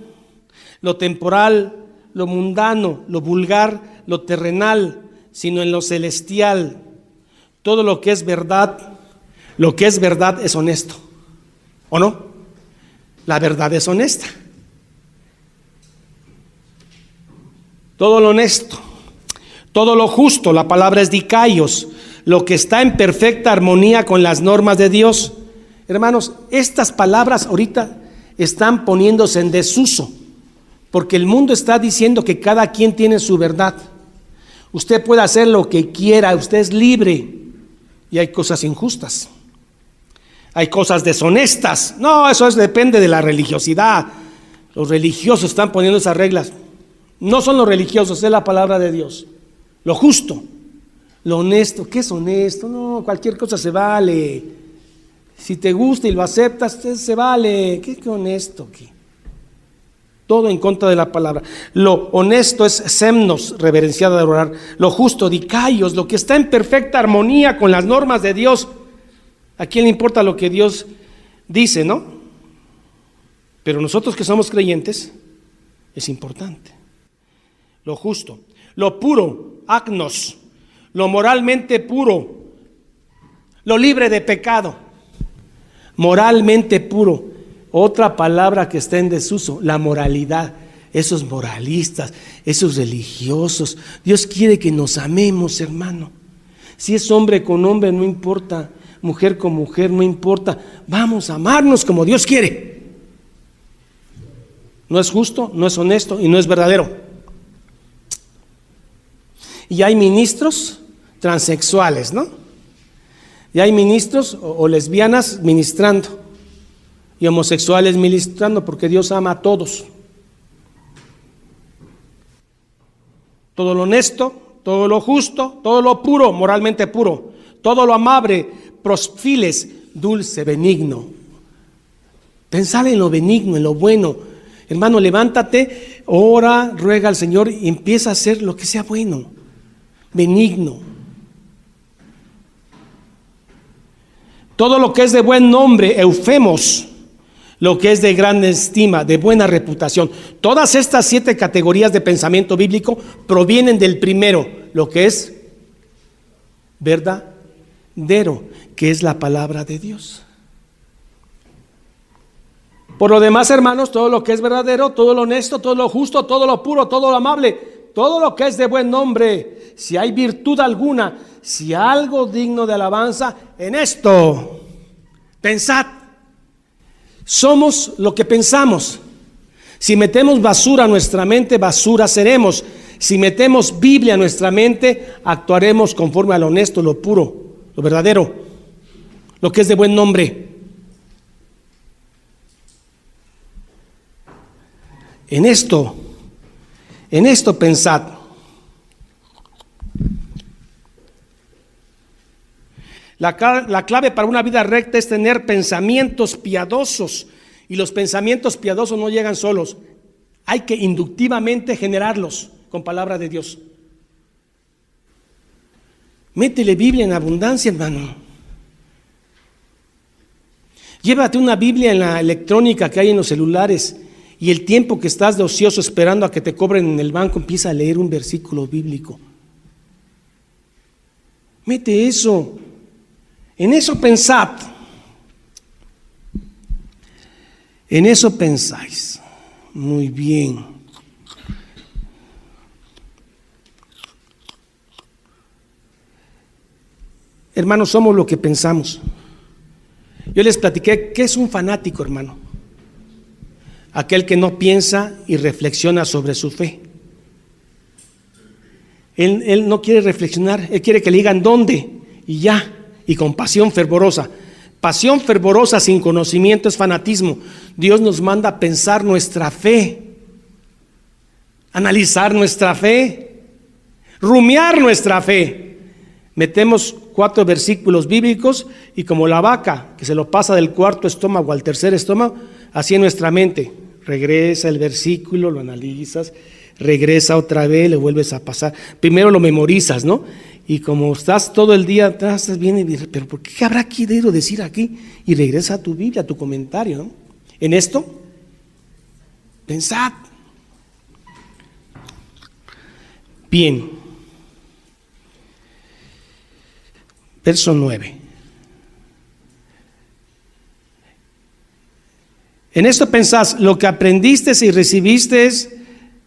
lo temporal, lo mundano, lo vulgar, lo terrenal, sino en lo celestial. Todo lo que es verdad es honesto, ¿o no? La verdad es honesta. Todo lo honesto, todo lo justo, la palabra es dikaios, lo que está en perfecta armonía con las normas de Dios. Hermanos, estas palabras ahorita están poniéndose en desuso, porque el mundo está diciendo que cada quien tiene su verdad. Usted puede hacer lo que quiera, usted es libre. Y hay cosas injustas, hay cosas deshonestas. No, eso depende de la religiosidad. Los religiosos están poniendo esas reglas. No son los religiosos, es la palabra de Dios. Lo justo, lo honesto. ¿Qué es honesto? No, cualquier cosa se vale. Si te gusta y lo aceptas, se vale. ¿Qué honesto? ¿Qué? Todo en contra de la palabra. Lo honesto es semnos, reverenciar, adorar. Lo justo, dikaios, lo que está en perfecta armonía con las normas de Dios. ¿A quién le importa lo que Dios dice, no? Pero nosotros que somos creyentes, es importante. Lo justo, lo puro, agnos, lo moralmente puro, lo libre de pecado, moralmente puro. Otra palabra que está en desuso, la moralidad. Esos moralistas, esos religiosos. Dios quiere que nos amemos, hermano. Si es hombre con hombre, no importa. Mujer con mujer, no importa. Vamos a amarnos como Dios quiere. No es justo, no es honesto y no es verdadero. Y hay ministros transexuales, ¿no? Y hay ministros o lesbianas ministrando. Y homosexuales ministrando, porque Dios ama a todos. Todo lo honesto, todo lo justo, todo lo puro, moralmente puro, todo lo amable, prosfiles, dulce, benigno. Pensar en lo benigno, en lo bueno. Hermano, levántate, ora, ruega al Señor y empieza a hacer lo que sea bueno, benigno. Todo lo que es de buen nombre, eufemos. Lo que es de gran estima, de buena reputación. Todas estas 7 categorías de pensamiento bíblico provienen del primero, lo que es verdadero, que es la palabra de Dios. Por lo demás, hermanos, todo lo que es verdadero, todo lo honesto, todo lo justo, todo lo puro, todo lo amable, todo lo que es de buen nombre, si hay virtud alguna, si algo digno de alabanza, en esto pensad. Somos lo que pensamos. Si metemos basura a nuestra mente, basura seremos. Si metemos Biblia a nuestra mente, actuaremos conforme a lo honesto, lo puro, lo verdadero, lo que es de buen nombre. En esto pensad. La clave para una vida recta es tener pensamientos piadosos, y los pensamientos piadosos no llegan solos, hay que inductivamente generarlos con palabra de Dios. Métele Biblia en abundancia, hermano. Llévate una Biblia en la electrónica que hay en los celulares, y el tiempo que estás de ocioso esperando a que te cobren en el banco, empieza a leer un versículo bíblico. Mete eso. En eso pensad. En eso pensáis. Muy bien. Hermanos, somos lo que pensamos. Yo les platiqué qué es un fanático, hermano. Aquel que no piensa y reflexiona sobre su fe. Él no quiere reflexionar, él quiere que le digan dónde y ya, y con pasión fervorosa. Pasión fervorosa sin conocimiento es fanatismo. Dios nos manda a pensar nuestra fe, analizar nuestra fe, rumiar nuestra fe. Metemos 4 versículos bíblicos y como la vaca que se lo pasa del cuarto estómago al tercer estómago, así en nuestra mente. Regresa el versículo, lo analizas, regresa otra vez, le vuelves a pasar. Primero lo memorizas, ¿no? Y como estás todo el día atrás, estás bien y dices, pero ¿por qué habrá querido decir aquí? Y regresa a tu Biblia, a tu comentario, ¿no? En esto, pensad. Bien. Verso 9. En esto pensás, lo que aprendiste y recibiste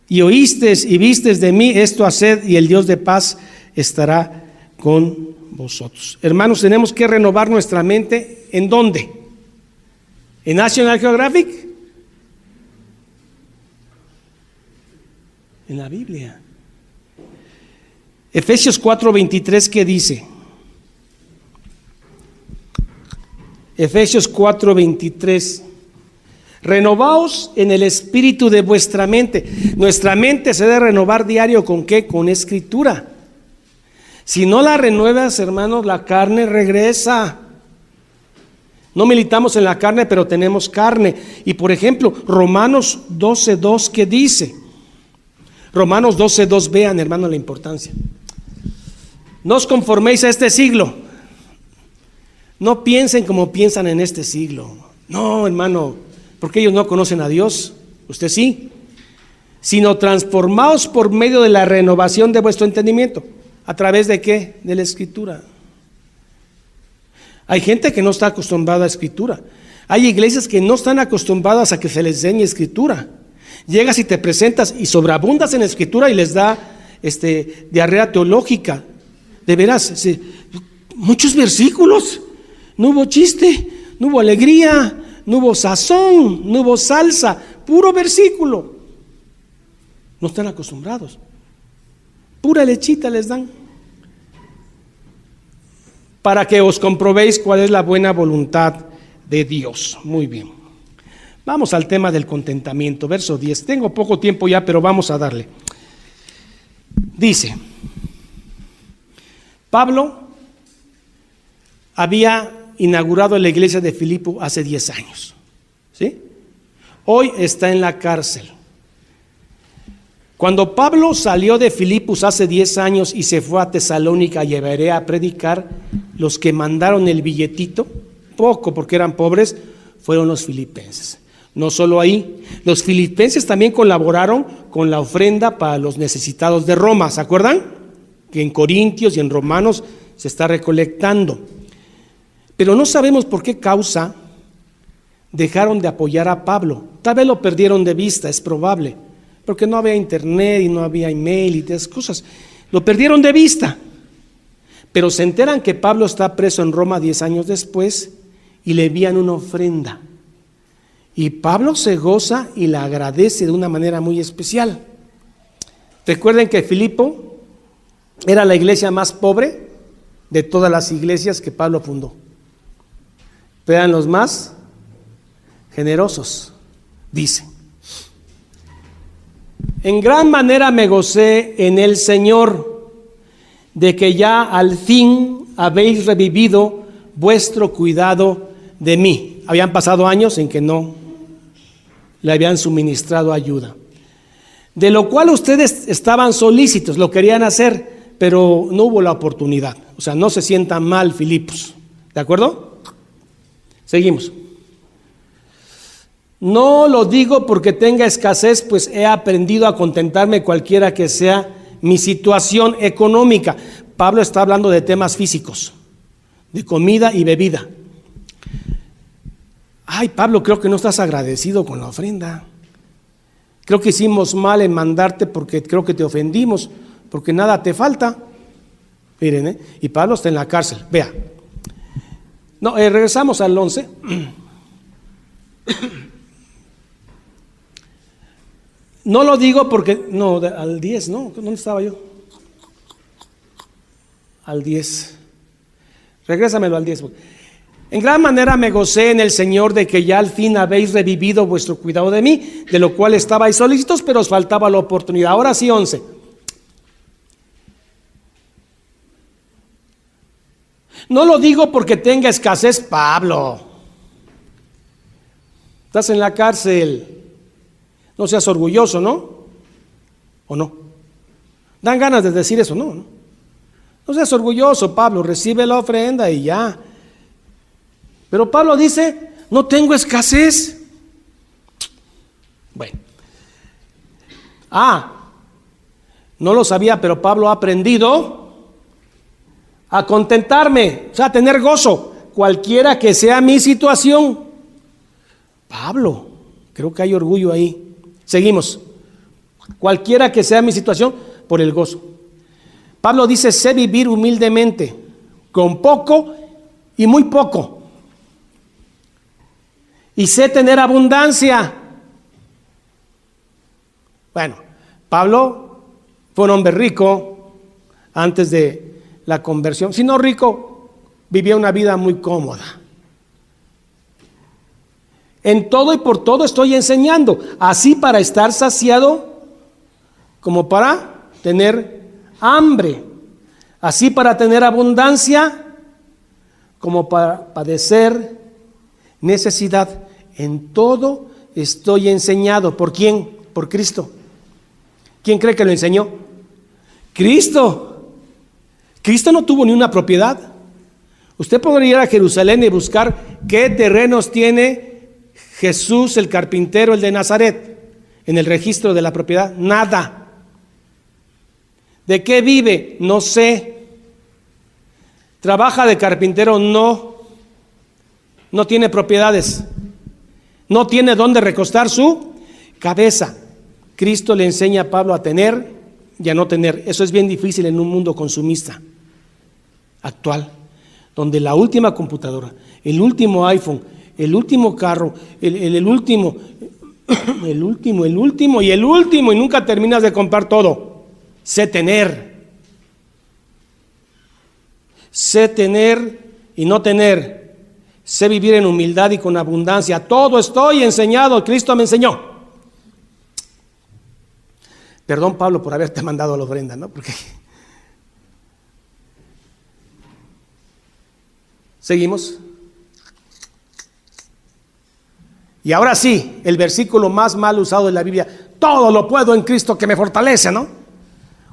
y oíste y vistes de mí, esto haced, y el Dios de paz estará con vosotros. Hermanos, tenemos que renovar nuestra mente. ¿En dónde? ¿En National Geographic? En la Biblia. Efesios 4:23, ¿qué dice? Efesios 4:23. Renovaos en el espíritu de vuestra mente. Nuestra mente se debe renovar diario, ¿con qué? Con escritura. Si no la renuevas, hermanos, la carne regresa. No militamos en la carne, pero tenemos carne. Y por ejemplo, Romanos 12:2, ¿qué dice? Romanos 12:2, vean, hermanos, la importancia. No os conforméis a este siglo. No piensen como piensan en este siglo. No, hermano, porque ellos no conocen a Dios, usted sí, sino transformaos por medio de la renovación de vuestro entendimiento. ¿A través de qué? De la escritura. Hay gente que no está acostumbrada a escritura. Hay iglesias que no están acostumbradas a que se les enseñe escritura. Llegas y te presentas y sobreabundas en escritura y les da diarrea teológica. De veras, muchos versículos, no hubo chiste, no hubo alegría, no hubo sazón, no hubo salsa, puro versículo. No están acostumbrados. Pura lechita les dan. Para que os comprobéis cuál es la buena voluntad de Dios. Muy bien. Vamos al tema del contentamiento, verso 10. Tengo poco tiempo ya, pero vamos a darle. Dice, Pablo había inaugurado la iglesia de Filipo hace 10 años. ¿Sí? Hoy está en la cárcel. Cuando Pablo salió de Filipos hace 10 años y se fue a Tesalónica y a Berea a predicar, los que mandaron el billetito, poco porque eran pobres, fueron los filipenses. No solo ahí, los filipenses también colaboraron con la ofrenda para los necesitados de Roma. ¿Se acuerdan? Que en Corintios y en Romanos se está recolectando. Pero no sabemos por qué causa dejaron de apoyar a Pablo. Tal vez lo perdieron de vista, es probable, porque no había internet y no había email y esas cosas. Lo perdieron de vista, pero se enteran que Pablo está preso en Roma 10 años después y le envían una ofrenda. Y Pablo se goza y la agradece de una manera muy especial. Recuerden que Filipo era la iglesia más pobre de todas las iglesias que Pablo fundó. Pero eran los más generosos, dice. En gran manera me gocé en el Señor de que ya al fin habéis revivido vuestro cuidado de mí. Habían pasado años en que no le habían suministrado ayuda, de lo cual ustedes estaban solícitos, lo querían hacer, pero no hubo la oportunidad. O sea, no se sientan mal, Filipos, ¿de acuerdo? Seguimos. No lo digo porque tenga escasez, pues he aprendido a contentarme cualquiera que sea mi situación económica. Pablo está hablando de temas físicos, de comida y bebida. Ay, Pablo, creo que no estás agradecido con la ofrenda. Creo que hicimos mal en mandarte porque creo que te ofendimos, porque nada te falta. Miren, y Pablo está en la cárcel. Vea. No, regresamos al 11. No lo digo porque, no, al 10, ¿no? ¿Dónde estaba yo? Al 10. Regrésamelo al 10. En gran manera me gocé en el Señor de que ya al fin habéis revivido vuestro cuidado de mí, de lo cual estabais solícitos, pero os faltaba la oportunidad. Ahora sí, 11. No lo digo porque tenga escasez, Pablo. Estás en la cárcel. No seas orgulloso, ¿no? ¿O no? Dan ganas de decir eso, ¿no? No seas orgulloso, Pablo, recibe la ofrenda y ya. Pero Pablo dice, no tengo escasez. Bueno. No lo sabía, pero Pablo ha aprendido a contentarme, o sea, a tener gozo, cualquiera que sea mi situación. Pablo, creo que hay orgullo ahí. Seguimos. Cualquiera que sea mi situación, por el gozo. Pablo dice, sé vivir humildemente, con poco y muy poco. Y sé tener abundancia. Bueno, Pablo fue un hombre rico antes de la conversión. Si no rico, vivía una vida muy cómoda. En todo y por todo estoy enseñando, así para estar saciado como para tener hambre, así para tener abundancia como para padecer necesidad. En todo estoy enseñado. ¿Por quién? Por Cristo. ¿Quién cree que lo enseñó? Cristo. Cristo no tuvo ni una propiedad. Usted podría ir a Jerusalén y buscar qué terrenos tiene Jesús, el carpintero, el de Nazaret, en el registro de la propiedad. Nada. ¿De qué vive? No sé. ¿Trabaja de carpintero? No. No tiene propiedades. No tiene dónde recostar su cabeza. Cristo le enseña a Pablo a tener y a no tener. Eso es bien difícil en un mundo consumista actual, donde la última computadora, el último iPhone, el último carro, el último, el último y nunca terminas de comprar todo. Sé tener y no tener. Sé vivir en humildad y con abundancia. Todo estoy enseñado, Cristo me enseñó. Perdón, Pablo, por haberte mandado la ofrenda, ¿no? Porque seguimos. Y ahora sí, el versículo más mal usado de la Biblia: todo lo puedo en Cristo que me fortalece, ¿no?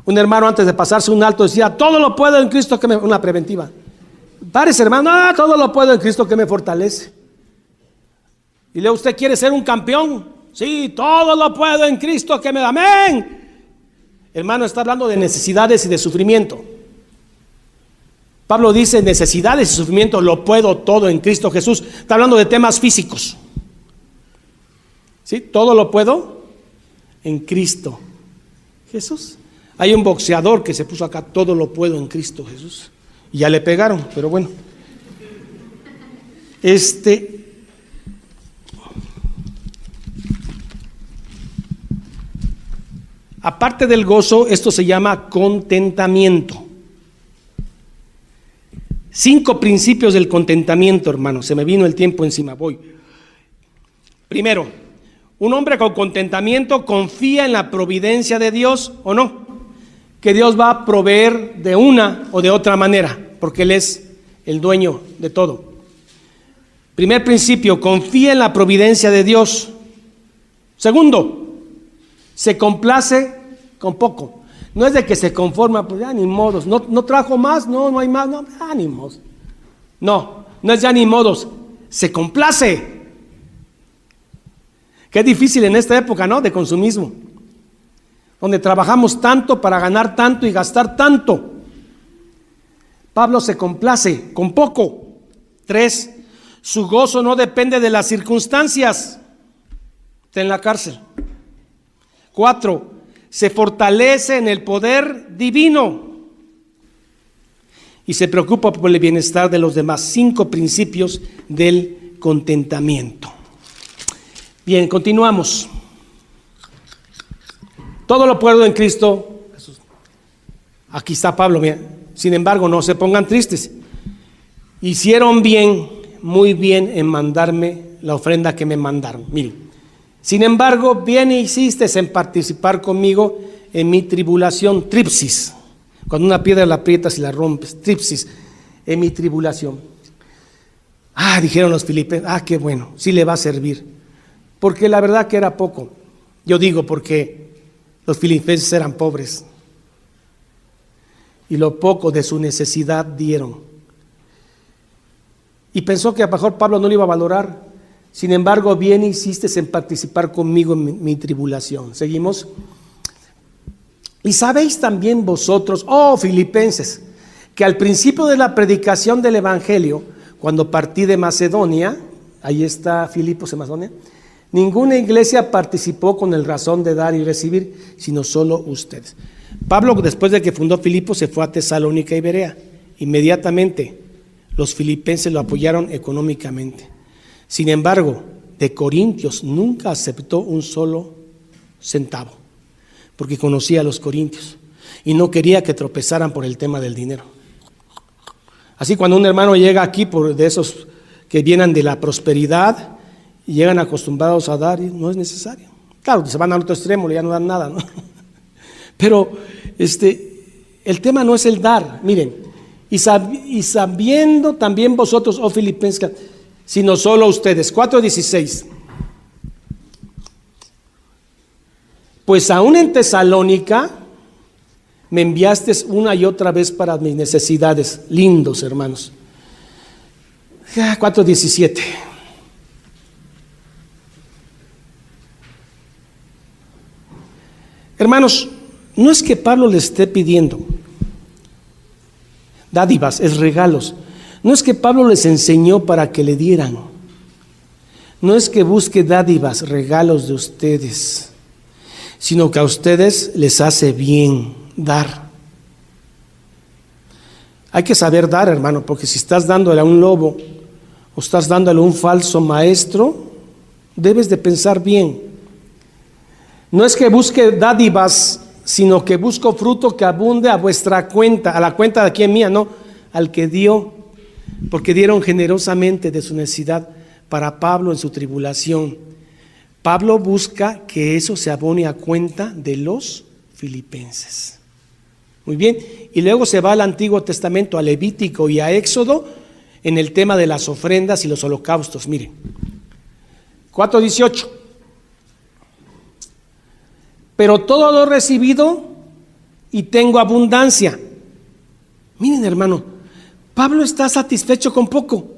Un hermano antes de pasarse un alto decía: todo lo puedo en Cristo que me... Una preventiva. Párese, hermano, todo lo puedo en Cristo que me fortalece. Y luego, ¿usted quiere ser un campeón? Sí, todo lo puedo en Cristo que me da. Amén. Hermano, está hablando de necesidades y de sufrimiento. Pablo dice: necesidades y sufrimiento lo puedo todo en Cristo Jesús. Está hablando de temas físicos. ¿Sí? Todo lo puedo en Cristo Jesús. Hay un boxeador que se puso acá, todo lo puedo en Cristo Jesús. Y ya le pegaron, pero bueno. Aparte del gozo, esto se llama contentamiento. 5 principios del contentamiento, hermanos. Se me vino el tiempo encima, voy. Primero, un hombre con contentamiento confía en la providencia de Dios, ¿o no? Que Dios va a proveer de una o de otra manera, porque Él es el dueño de todo. Primer principio, confía en la providencia de Dios. Segundo, se complace con poco. No es de que se conforma, pues ya ni modos, no trajo más, no hay más, no, ya ni modos. No es ya ni modos, se complace. Qué difícil en esta época, ¿no? De consumismo, donde trabajamos tanto para ganar tanto y gastar tanto. Pablo se complace con poco. 3, su gozo no depende de las circunstancias. Está en la cárcel. 4, se fortalece en el poder divino y se preocupa por el bienestar de los demás. 5 principios del contentamiento. Bien, continuamos. Todo lo puedo en Cristo Jesús. Aquí está Pablo, mira. Sin embargo, no se pongan tristes. Hicieron bien, muy bien en mandarme la ofrenda que me mandaron. Miren. Sin embargo, bien hiciste en participar conmigo en mi tribulación. Tripsis. Cuando una piedra la aprietas y la rompes. Tripsis. En mi tribulación. Dijeron los filipenses. Qué bueno. Sí le va a servir. Porque la verdad que era poco. Yo digo porque los filipenses eran pobres. Y lo poco de su necesidad dieron. Y pensó que a lo mejor Pablo no lo iba a valorar. Sin embargo, bien hiciste en participar conmigo en mi tribulación. Seguimos. Y sabéis también vosotros, filipenses, que al principio de la predicación del Evangelio, cuando partí de Macedonia, ahí está Filipos en Macedonia, ninguna iglesia participó con el razón de dar y recibir, sino solo ustedes. Pablo, después de que fundó Filipos, se fue a Tesalónica y Berea. Inmediatamente los filipenses lo apoyaron económicamente. Sin embargo, de Corintios nunca aceptó un solo centavo, porque conocía a los corintios y no quería que tropezaran por el tema del dinero. Así cuando un hermano llega aquí de esos que vienen de la prosperidad y llegan acostumbrados a dar, no es necesario. Claro, se van al otro extremo, ya no dan nada, ¿no? Pero el tema no es el dar, miren, y sabiendo también vosotros, filipenses, sino solo ustedes. 4:16. Pues aún en Tesalónica me enviaste una y otra vez para mis necesidades. Lindos, hermanos. 4:17. Hermanos, no es que Pablo le esté pidiendo dádivas, es regalos. No es que Pablo les enseñó para que le dieran. No es que busque dádivas, regalos de ustedes, sino que a ustedes les hace bien dar. Hay que saber dar, hermano, porque si estás dándole a un lobo o estás dándole a un falso maestro, debes de pensar bien. No es que busque dádivas, sino que busco fruto que abunde a vuestra cuenta, a la cuenta de quién mía, no, al que dio. Porque dieron generosamente de su necesidad para Pablo en su tribulación. Pablo busca que eso se abone a cuenta de los filipenses. Muy bien, y luego se va al Antiguo Testamento, a Levítico y a Éxodo, en el tema de las ofrendas y los holocaustos. Miren, 4:18. Pero todo lo he recibido y tengo abundancia. Miren, hermano, Pablo está satisfecho con poco.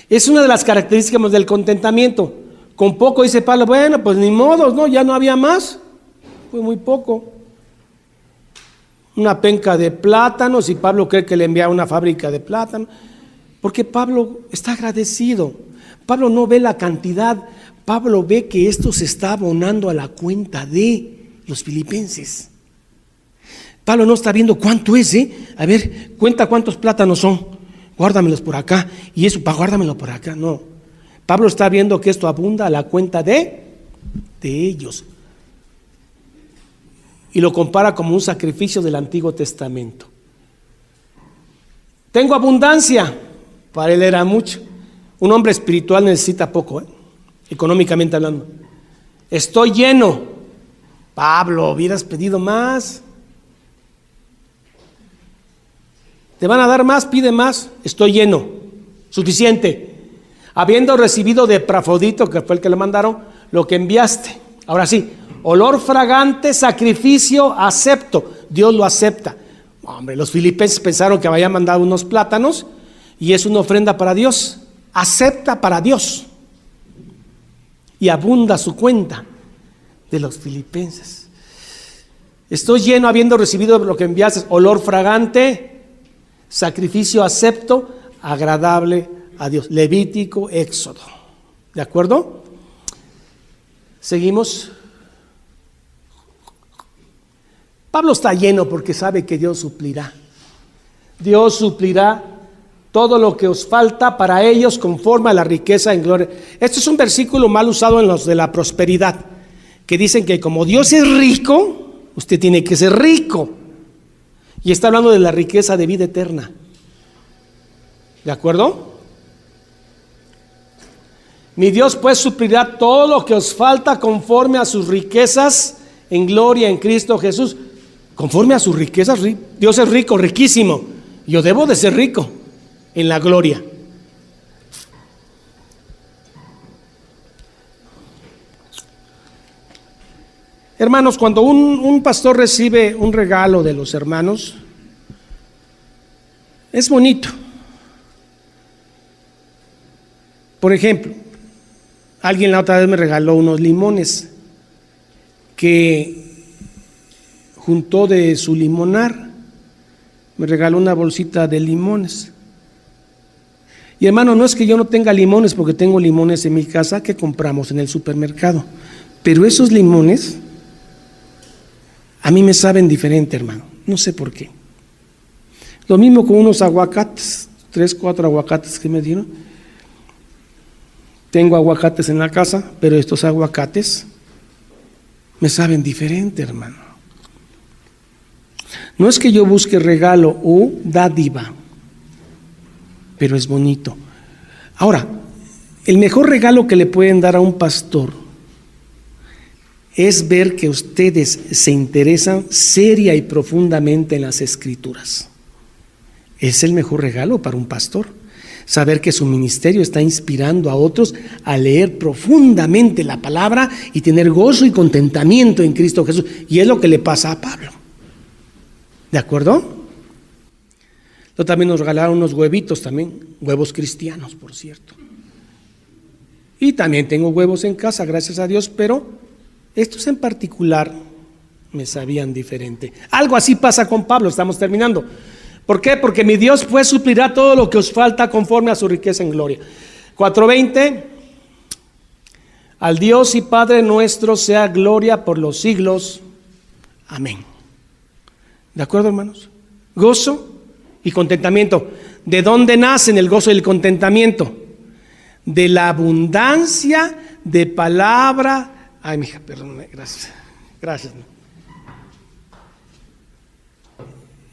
Es una de las características del contentamiento. Con poco dice Pablo, bueno, pues ni modo, ¿no? Ya no había más. Fue muy poco. Una penca de plátanos y Pablo cree que le envía una fábrica de plátanos. Porque Pablo está agradecido. Pablo no ve la cantidad. Pablo ve que esto se está abonando a la cuenta de los filipenses. Pablo no está viendo cuánto es, a ver, cuenta cuántos plátanos son, guárdamelos por acá, y eso, guárdamelo por acá. No, Pablo está viendo que esto abunda a la cuenta de ellos, y lo compara como un sacrificio del Antiguo Testamento. Tengo abundancia, para él era mucho. Un hombre espiritual necesita poco, económicamente hablando. Estoy lleno. Pablo, hubieras pedido más. Te van a dar más, pide más. Estoy lleno, suficiente. Habiendo recibido de Epafrodito, que fue el que le mandaron, lo que enviaste. Ahora sí, olor fragante, sacrificio, acepto. Dios lo acepta. Hombre, los filipenses pensaron que había mandado unos plátanos y es una ofrenda para Dios. Acepta para Dios. Y abunda su cuenta de los filipenses. Estoy lleno habiendo recibido lo que enviaste, olor fragante, sacrificio acepto, agradable a Dios. Levítico, Éxodo. ¿De acuerdo? Seguimos. Pablo está lleno porque sabe que Dios suplirá. Dios suplirá todo lo que os falta para ellos conforme a la riqueza en gloria. Este es un versículo mal usado en los de la prosperidad, que dicen que como Dios es rico, usted tiene que ser rico. Y está hablando de la riqueza de vida eterna. ¿De acuerdo? Mi Dios pues suplirá todo lo que os falta conforme a sus riquezas en gloria en Cristo Jesús. Conforme a sus riquezas, Dios es rico, riquísimo. Yo debo de ser rico en la gloria. Hermanos, cuando un pastor recibe un regalo de los hermanos, es bonito. Por ejemplo, alguien la otra vez me regaló unos limones que juntó de su limonar, me regaló una bolsita de limones. Y hermano, no es que yo no tenga limones, porque tengo limones en mi casa que compramos en el supermercado, pero esos limones a mí me saben diferente, hermano, no sé por qué. Lo mismo con unos aguacates, 3, 4 aguacates que me dieron. Tengo aguacates en la casa, pero estos aguacates me saben diferente, hermano. No es que yo busque regalo o dádiva, pero es bonito. Ahora, el mejor regalo que le pueden dar a un pastor es ver que ustedes se interesan seria y profundamente en las Escrituras. Es el mejor regalo para un pastor. Saber que su ministerio está inspirando a otros a leer profundamente la palabra y tener gozo y contentamiento en Cristo Jesús. Y es lo que le pasa a Pablo. ¿De acuerdo? Yo también nos regalaron unos huevitos también, huevos cristianos, por cierto. Y también tengo huevos en casa, gracias a Dios, pero estos en particular me sabían diferente. Algo así pasa con Pablo, estamos terminando. ¿Por qué? Porque mi Dios pues suplirá todo lo que os falta conforme a su riqueza en gloria. 4:20. Al Dios y Padre nuestro sea gloria por los siglos. Amén. ¿De acuerdo, hermanos? Gozo y contentamiento. ¿De dónde nacen el gozo y el contentamiento? De la abundancia de palabra. Ay, mija, perdóname, gracias. Gracias.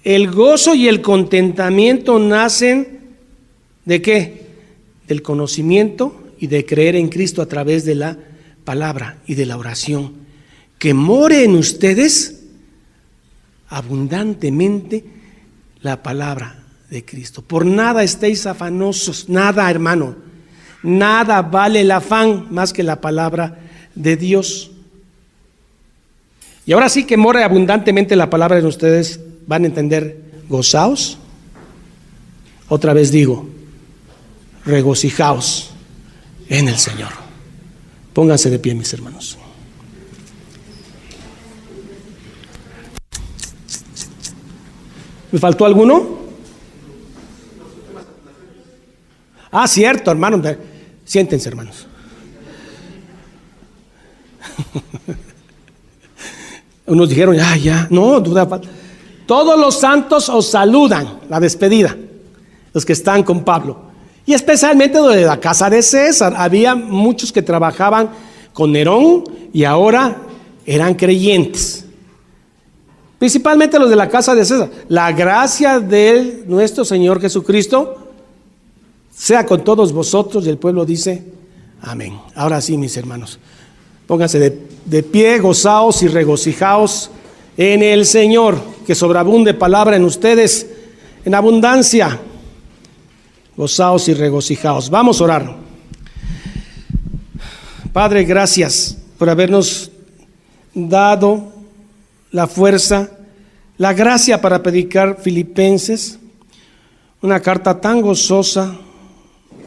El gozo y el contentamiento nacen ¿de qué? Del conocimiento y de creer en Cristo a través de la palabra y de la oración. Que more en ustedes abundantemente la palabra de Cristo. Por nada estéis afanosos, nada, hermano, nada vale el afán más que la palabra de Dios. Y ahora sí que more abundantemente la palabra en ustedes. Van a entender, gozaos. Otra vez digo, regocijaos en el Señor. Pónganse de pie, mis hermanos. ¿Me faltó alguno? Ah, cierto, hermano. Siéntense, hermanos. Unos dijeron, ya, no, duda falta. Todos los santos os saludan, la despedida, los que están con Pablo. Y especialmente los de la casa de César. Había muchos que trabajaban con Nerón y ahora eran creyentes. Principalmente los de la casa de César. La gracia de nuestro Señor Jesucristo sea con todos vosotros. Y el pueblo dice, amén. Ahora sí, mis hermanos, pónganse de pie, gozaos y regocijaos en el Señor, que sobreabunde palabra en ustedes en abundancia. Gozaos y regocijaos. Vamos a orar. Padre, gracias por habernos dado la fuerza, la gracia para predicar Filipenses, una carta tan gozosa,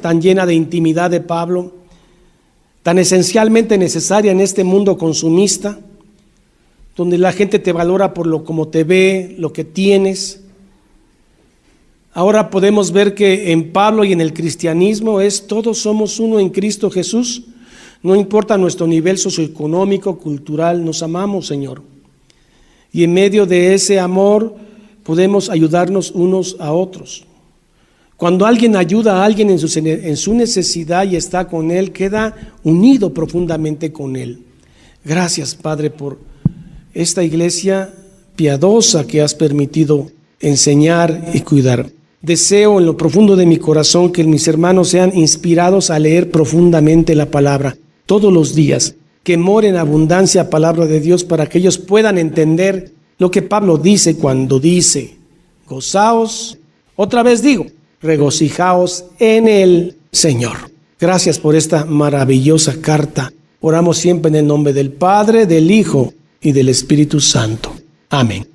tan llena de intimidad de Pablo, tan esencialmente necesaria en este mundo consumista, donde la gente te valora por lo como te ve, lo que tienes. Ahora podemos ver que en Pablo y en el cristianismo todos somos uno en Cristo Jesús. No importa nuestro nivel socioeconómico, cultural, nos amamos, Señor. Y en medio de ese amor podemos ayudarnos unos a otros. Cuando alguien ayuda a alguien en su necesidad y está con él, queda unido profundamente con él. Gracias, Padre, por esta iglesia piadosa que has permitido enseñar y cuidar. Deseo en lo profundo de mi corazón que mis hermanos sean inspirados a leer profundamente la palabra todos los días, que more en abundancia palabra de Dios para que ellos puedan entender lo que Pablo dice cuando dice, gozaos, otra vez digo, regocijaos en el Señor. Gracias por esta maravillosa carta. Oramos siempre en el nombre del Padre, del Hijo y del Espíritu Santo. Amén.